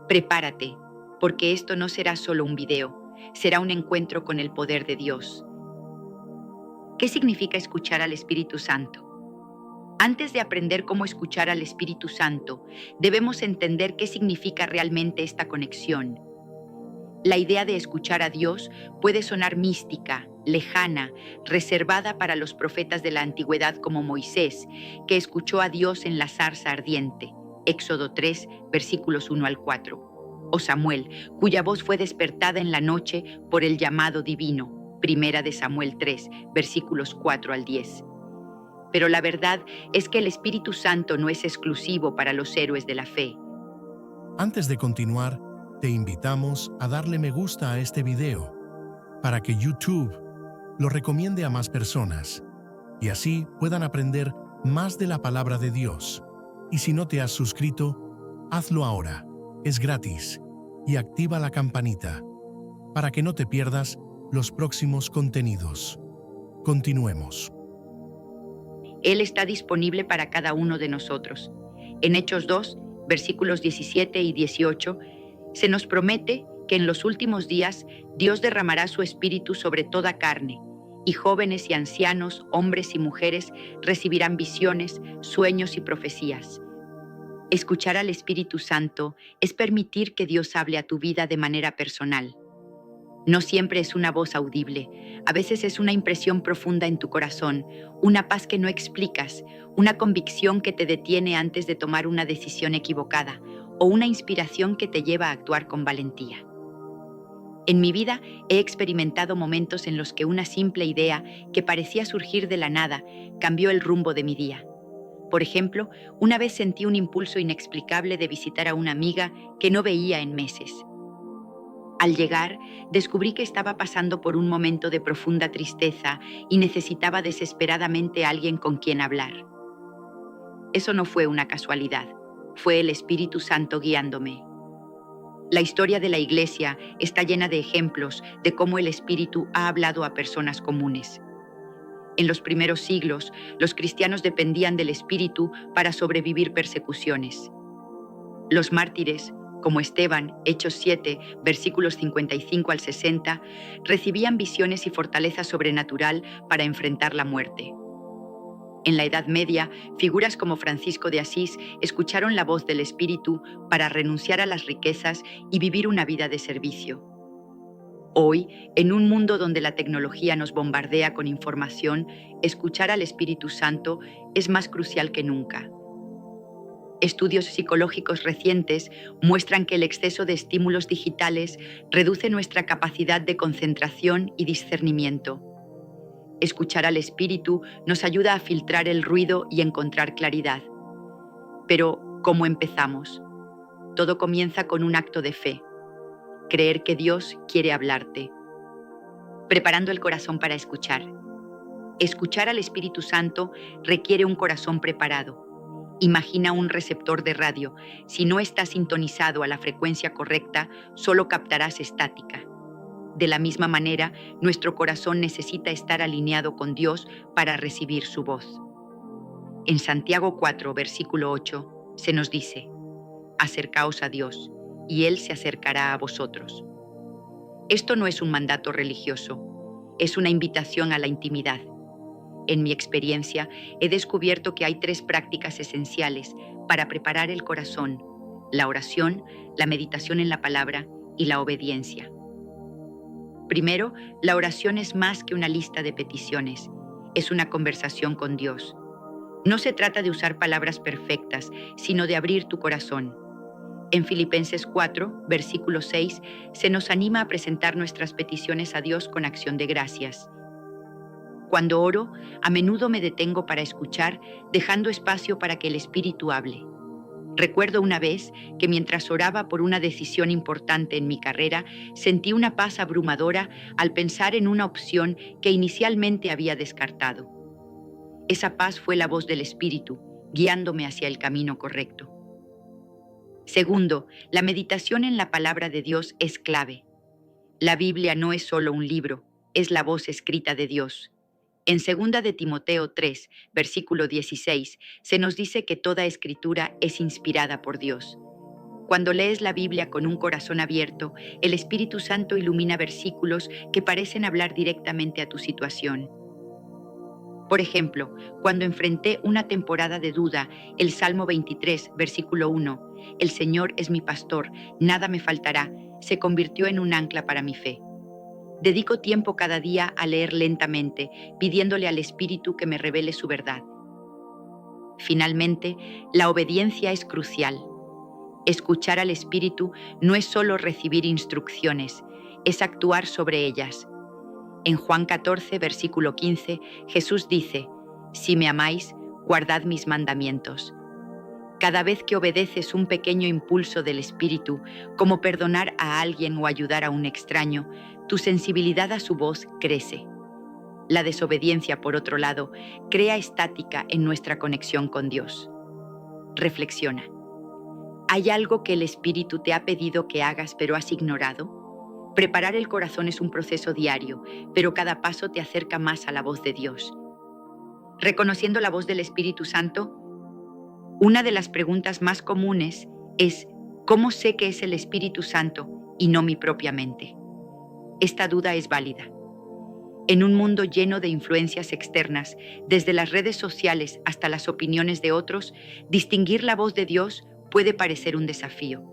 Prepárate, porque esto no será solo un video, será un encuentro con el poder de Dios. ¿Qué significa escuchar al Espíritu Santo? Antes de aprender cómo escuchar al Espíritu Santo, debemos entender qué significa realmente esta conexión. La idea de escuchar a Dios puede sonar mística, lejana, reservada para los profetas de la antigüedad como Moisés, que escuchó a Dios en la zarza ardiente, Éxodo 3, versículos 1 al 4, o Samuel, cuya voz fue despertada en la noche por el llamado divino, Primera de Samuel 3, versículos 4 al 10. Pero la verdad es que el Espíritu Santo no es exclusivo para los héroes de la fe. Antes de continuar, te invitamos a darle me gusta a este video para que YouTube lo recomiende a más personas y así puedan aprender más de la palabra de Dios. Y si no te has suscrito, hazlo ahora. Es gratis. Y activa la campanita para que no te pierdas los próximos contenidos. Continuemos. Él está disponible para cada uno de nosotros. En Hechos 2, versículos 17 y 18, se nos promete que en los últimos días Dios derramará su espíritu sobre toda carne, y jóvenes y ancianos, hombres y mujeres recibirán visiones, sueños y profecías. Escuchar al Espíritu Santo es permitir que Dios hable a tu vida de manera personal. No siempre es una voz audible, a veces es una impresión profunda en tu corazón, una paz que no explicas, una convicción que te detiene antes de tomar una decisión equivocada o una inspiración que te lleva a actuar con valentía. En mi vida he experimentado momentos en los que una simple idea que parecía surgir de la nada cambió el rumbo de mi día. Por ejemplo, una vez sentí un impulso inexplicable de visitar a una amiga que no veía en meses. Al llegar, descubrí que estaba pasando por un momento de profunda tristeza y necesitaba desesperadamente a alguien con quien hablar. Eso no fue una casualidad, fue el Espíritu Santo guiándome. La historia de la Iglesia está llena de ejemplos de cómo el Espíritu ha hablado a personas comunes. En los primeros siglos, los cristianos dependían del Espíritu para sobrevivir persecuciones. Los mártires, como Esteban, Hechos 7, versículos 55 al 60, recibían visiones y fortaleza sobrenatural para enfrentar la muerte. En la Edad Media, figuras como Francisco de Asís escucharon la voz del Espíritu para renunciar a las riquezas y vivir una vida de servicio. Hoy, en un mundo donde la tecnología nos bombardea con información, escuchar al Espíritu Santo es más crucial que nunca. Estudios psicológicos recientes muestran que el exceso de estímulos digitales reduce nuestra capacidad de concentración y discernimiento. Escuchar al Espíritu nos ayuda a filtrar el ruido y encontrar claridad. Pero, ¿cómo empezamos? Todo comienza con un acto de fe. Creer que Dios quiere hablarte. Preparando el corazón para escuchar. Escuchar al Espíritu Santo requiere un corazón preparado. Imagina un receptor de radio. Si no está sintonizado a la frecuencia correcta, solo captarás estática. De la misma manera, nuestro corazón necesita estar alineado con Dios para recibir su voz. En Santiago 4, versículo 8, se nos dice: acercaos a Dios, y Él se acercará a vosotros. Esto no es un mandato religioso, es una invitación a la intimidad. En mi experiencia, he descubierto que hay 3 prácticas esenciales para preparar el corazón: la oración, la meditación en la palabra y la obediencia. Primero, la oración es más que una lista de peticiones, es una conversación con Dios. No se trata de usar palabras perfectas, sino de abrir tu corazón. En Filipenses 4, versículo 6, se nos anima a presentar nuestras peticiones a Dios con acción de gracias. Cuando oro, a menudo me detengo para escuchar, dejando espacio para que el Espíritu hable. Recuerdo una vez que mientras oraba por una decisión importante en mi carrera, sentí una paz abrumadora al pensar en una opción que inicialmente había descartado. Esa paz fue la voz del Espíritu, guiándome hacia el camino correcto. Segundo, la meditación en la palabra de Dios es clave. La Biblia no es solo un libro, es la voz escrita de Dios. En 2 de Timoteo 3, versículo 16, se nos dice que toda escritura es inspirada por Dios. Cuando lees la Biblia con un corazón abierto, el Espíritu Santo ilumina versículos que parecen hablar directamente a tu situación. Por ejemplo, cuando enfrenté una temporada de duda, el Salmo 23, versículo 1, «El Señor es mi pastor, nada me faltará», se convirtió en un ancla para mi fe. Dedico tiempo cada día a leer lentamente, pidiéndole al Espíritu que me revele su verdad. Finalmente, la obediencia es crucial. Escuchar al Espíritu no es solo recibir instrucciones, es actuar sobre ellas. En Juan 14, versículo 15, Jesús dice: «Si me amáis, guardad mis mandamientos». Cada vez que obedeces un pequeño impulso del Espíritu, como perdonar a alguien o ayudar a un extraño, tu sensibilidad a su voz crece. La desobediencia, por otro lado, crea estática en nuestra conexión con Dios. Reflexiona. ¿Hay algo que el Espíritu te ha pedido que hagas pero has ignorado? Preparar el corazón es un proceso diario, pero cada paso te acerca más a la voz de Dios. Reconociendo la voz del Espíritu Santo, una de las preguntas más comunes es: ¿cómo sé que es el Espíritu Santo y no mi propia mente? Esta duda es válida. En un mundo lleno de influencias externas, desde las redes sociales hasta las opiniones de otros, distinguir la voz de Dios puede parecer un desafío.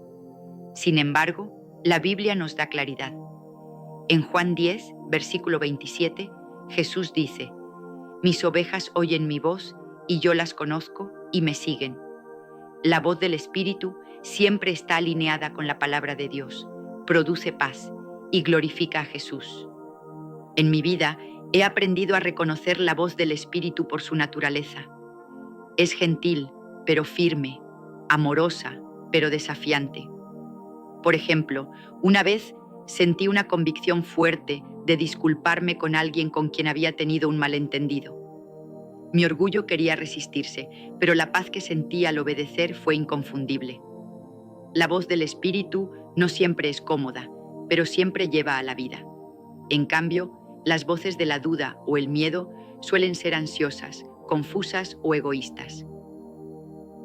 Sin embargo, la Biblia nos da claridad. En Juan 10, versículo 27, Jesús dice: «Mis ovejas oyen mi voz, y yo las conozco y me siguen». La voz del Espíritu siempre está alineada con la palabra de Dios, produce paz y glorifica a Jesús. En mi vida he aprendido a reconocer la voz del Espíritu por su naturaleza. Es gentil, pero firme, amorosa, pero desafiante. Por ejemplo, una vez sentí una convicción fuerte de disculparme con alguien con quien había tenido un malentendido. Mi orgullo quería resistirse, pero la paz que sentí al obedecer fue inconfundible. La voz del Espíritu no siempre es cómoda, pero siempre lleva a la vida. En cambio, las voces de la duda o el miedo suelen ser ansiosas, confusas o egoístas.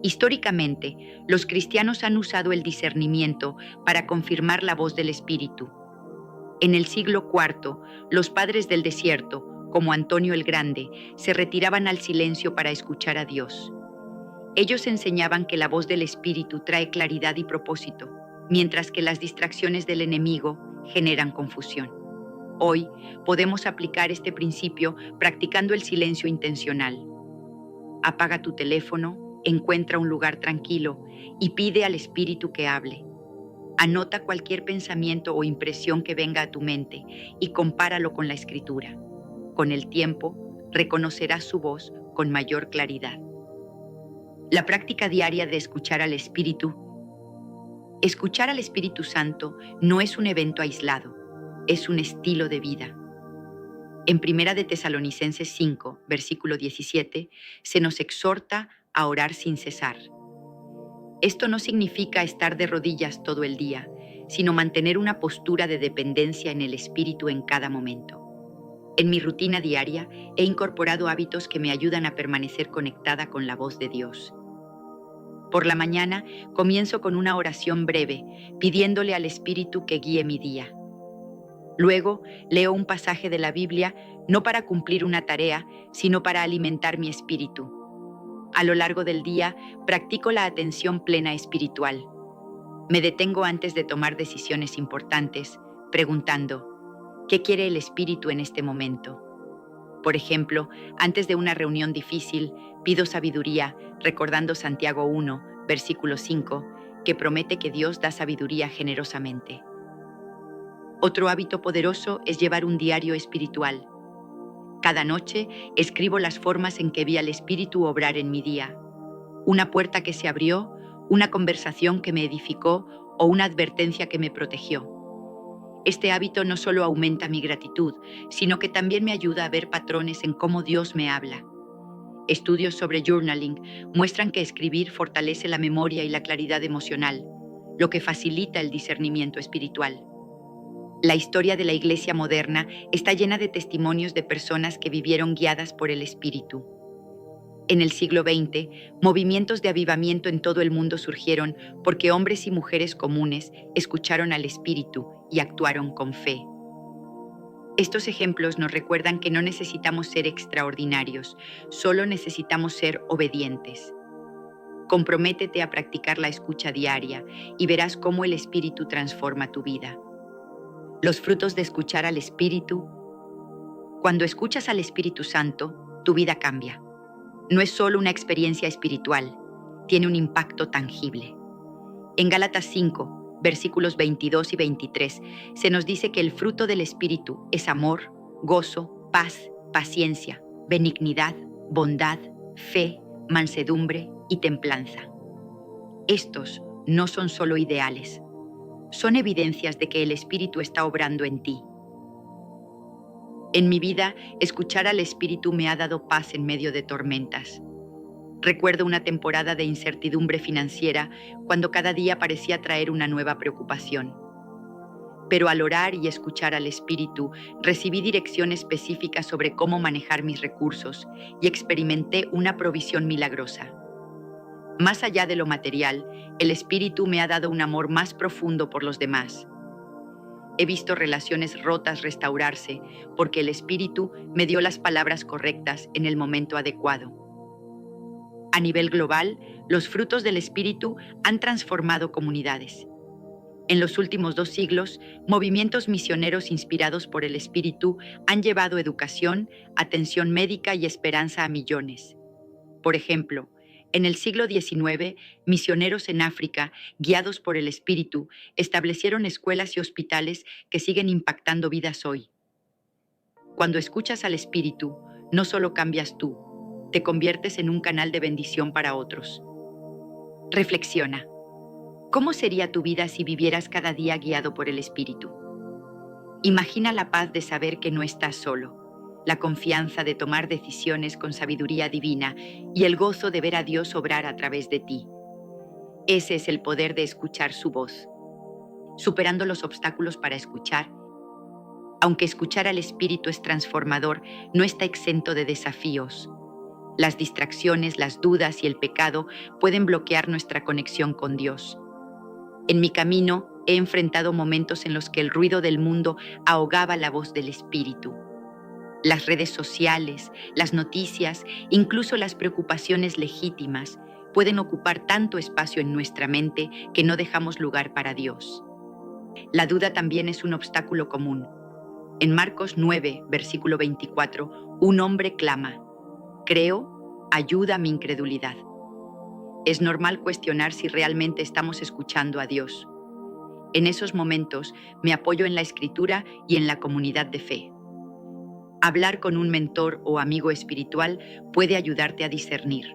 Históricamente, los cristianos han usado el discernimiento para confirmar la voz del Espíritu. En el siglo IV, los padres del desierto, como Antonio el Grande, se retiraban al silencio para escuchar a Dios. Ellos enseñaban que la voz del Espíritu trae claridad y propósito, mientras que las distracciones del enemigo generan confusión. Hoy podemos aplicar este principio practicando el silencio intencional. Apaga tu teléfono, encuentra un lugar tranquilo y pide al Espíritu que hable. Anota cualquier pensamiento o impresión que venga a tu mente y compáralo con la Escritura. Con el tiempo, reconocerás su voz con mayor claridad. La práctica diaria de escuchar al Espíritu. Escuchar al Espíritu Santo no es un evento aislado, es un estilo de vida. En 1 de Tesalonicenses 5, versículo 17, se nos exhorta a orar sin cesar. Esto no significa estar de rodillas todo el día, sino mantener una postura de dependencia en el Espíritu en cada momento. En mi rutina diaria he incorporado hábitos que me ayudan a permanecer conectada con la voz de Dios. Por la mañana comienzo con una oración breve, pidiéndole al Espíritu que guíe mi día. Luego leo un pasaje de la Biblia, no para cumplir una tarea, sino para alimentar mi espíritu. A lo largo del día practico la atención plena espiritual. Me detengo antes de tomar decisiones importantes, preguntando: ¿qué quiere el Espíritu en este momento? Por ejemplo, antes de una reunión difícil, pido sabiduría, recordando Santiago 1, versículo 5, que promete que Dios da sabiduría generosamente. Otro hábito poderoso es llevar un diario espiritual. Cada noche escribo las formas en que vi al Espíritu obrar en mi día. Una puerta que se abrió, una conversación que me edificó o una advertencia que me protegió. Este hábito no solo aumenta mi gratitud, sino que también me ayuda a ver patrones en cómo Dios me habla. Estudios sobre journaling muestran que escribir fortalece la memoria y la claridad emocional, lo que facilita el discernimiento espiritual. La historia de la Iglesia moderna está llena de testimonios de personas que vivieron guiadas por el Espíritu. En el siglo XX, movimientos de avivamiento en todo el mundo surgieron porque hombres y mujeres comunes escucharon al Espíritu y actuaron con fe. Estos ejemplos nos recuerdan que no necesitamos ser extraordinarios, solo necesitamos ser obedientes. Comprométete a practicar la escucha diaria y verás cómo el Espíritu transforma tu vida. Los frutos de escuchar al Espíritu. Cuando escuchas al Espíritu Santo, tu vida cambia. No es solo una experiencia espiritual, tiene un impacto tangible. En Gálatas 5, versículos 22 y 23, se nos dice que el fruto del Espíritu es amor, gozo, paz, paciencia, benignidad, bondad, fe, mansedumbre y templanza. Estos no son solo ideales, son evidencias de que el Espíritu está obrando en ti. En mi vida, escuchar al Espíritu me ha dado paz en medio de tormentas. Recuerdo una temporada de incertidumbre financiera cuando cada día parecía traer una nueva preocupación. Pero al orar y escuchar al Espíritu, recibí dirección específica sobre cómo manejar mis recursos y experimenté una provisión milagrosa. Más allá de lo material, el Espíritu me ha dado un amor más profundo por los demás. He visto relaciones rotas restaurarse porque el Espíritu me dio las palabras correctas en el momento adecuado. A nivel global, los frutos del Espíritu han transformado comunidades. En los últimos 2 siglos, movimientos misioneros inspirados por el Espíritu han llevado educación, atención médica y esperanza a millones. Por ejemplo, en el siglo XIX, misioneros en África, guiados por el Espíritu, establecieron escuelas y hospitales que siguen impactando vidas hoy. Cuando escuchas al Espíritu, no solo cambias tú, te conviertes en un canal de bendición para otros. Reflexiona. ¿Cómo sería tu vida si vivieras cada día guiado por el Espíritu? Imagina la paz de saber que no estás solo, la confianza de tomar decisiones con sabiduría divina y el gozo de ver a Dios obrar a través de ti. Ese es el poder de escuchar su voz. Superando los obstáculos para escuchar. Aunque escuchar al Espíritu es transformador, no está exento de desafíos. Las distracciones, las dudas y el pecado pueden bloquear nuestra conexión con Dios. En mi camino he enfrentado momentos en los que el ruido del mundo ahogaba la voz del Espíritu. Las redes sociales, las noticias, incluso las preocupaciones legítimas pueden ocupar tanto espacio en nuestra mente que no dejamos lugar para Dios. La duda también es un obstáculo común. En Marcos 9, versículo 24, un hombre clama: «Creo, ayuda a mi incredulidad». Es normal cuestionar si realmente estamos escuchando a Dios. En esos momentos me apoyo en la Escritura y en la comunidad de fe. Hablar con un mentor o amigo espiritual puede ayudarte a discernir.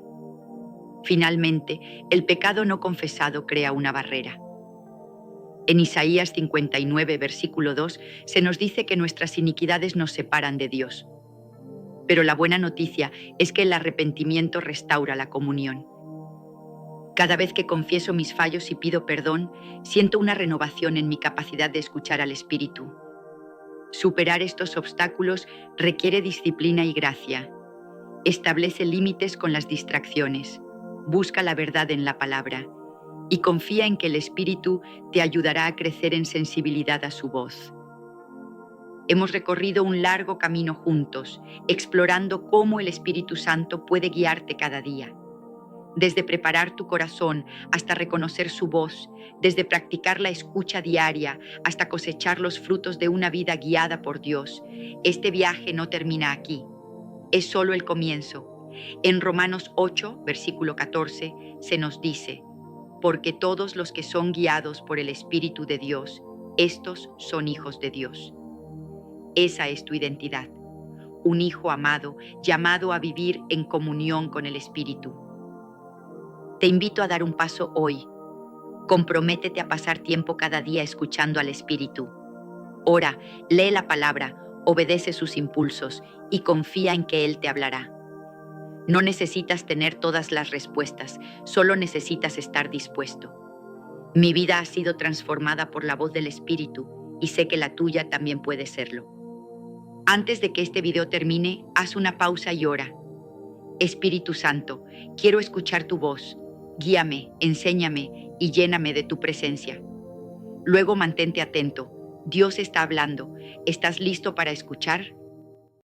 Finalmente, el pecado no confesado crea una barrera. En Isaías 59, versículo 2, se nos dice que nuestras iniquidades nos separan de Dios. Pero la buena noticia es que el arrepentimiento restaura la comunión. Cada vez que confieso mis fallos y pido perdón, siento una renovación en mi capacidad de escuchar al Espíritu. Superar estos obstáculos requiere disciplina y gracia. Establece límites con las distracciones. Busca la verdad en la palabra y confía en que el Espíritu te ayudará a crecer en sensibilidad a su voz. Hemos recorrido un largo camino juntos, explorando cómo el Espíritu Santo puede guiarte cada día. Desde preparar tu corazón hasta reconocer su voz, desde practicar la escucha diaria hasta cosechar los frutos de una vida guiada por Dios, este viaje no termina aquí. Es solo el comienzo. En Romanos 8, versículo 14, se nos dice: «Porque todos los que son guiados por el Espíritu de Dios, estos son hijos de Dios». Esa es tu identidad, un hijo amado, llamado a vivir en comunión con el Espíritu. Te invito a dar un paso hoy. Comprométete a pasar tiempo cada día escuchando al Espíritu. Ora, lee la palabra, obedece sus impulsos y confía en que Él te hablará. No necesitas tener todas las respuestas, solo necesitas estar dispuesto. Mi vida ha sido transformada por la voz del Espíritu y sé que la tuya también puede serlo. Antes de que este video termine, haz una pausa y ora. Espíritu Santo, quiero escuchar tu voz. Guíame, enséñame y lléname de tu presencia. Luego mantente atento. Dios está hablando. ¿Estás listo para escuchar?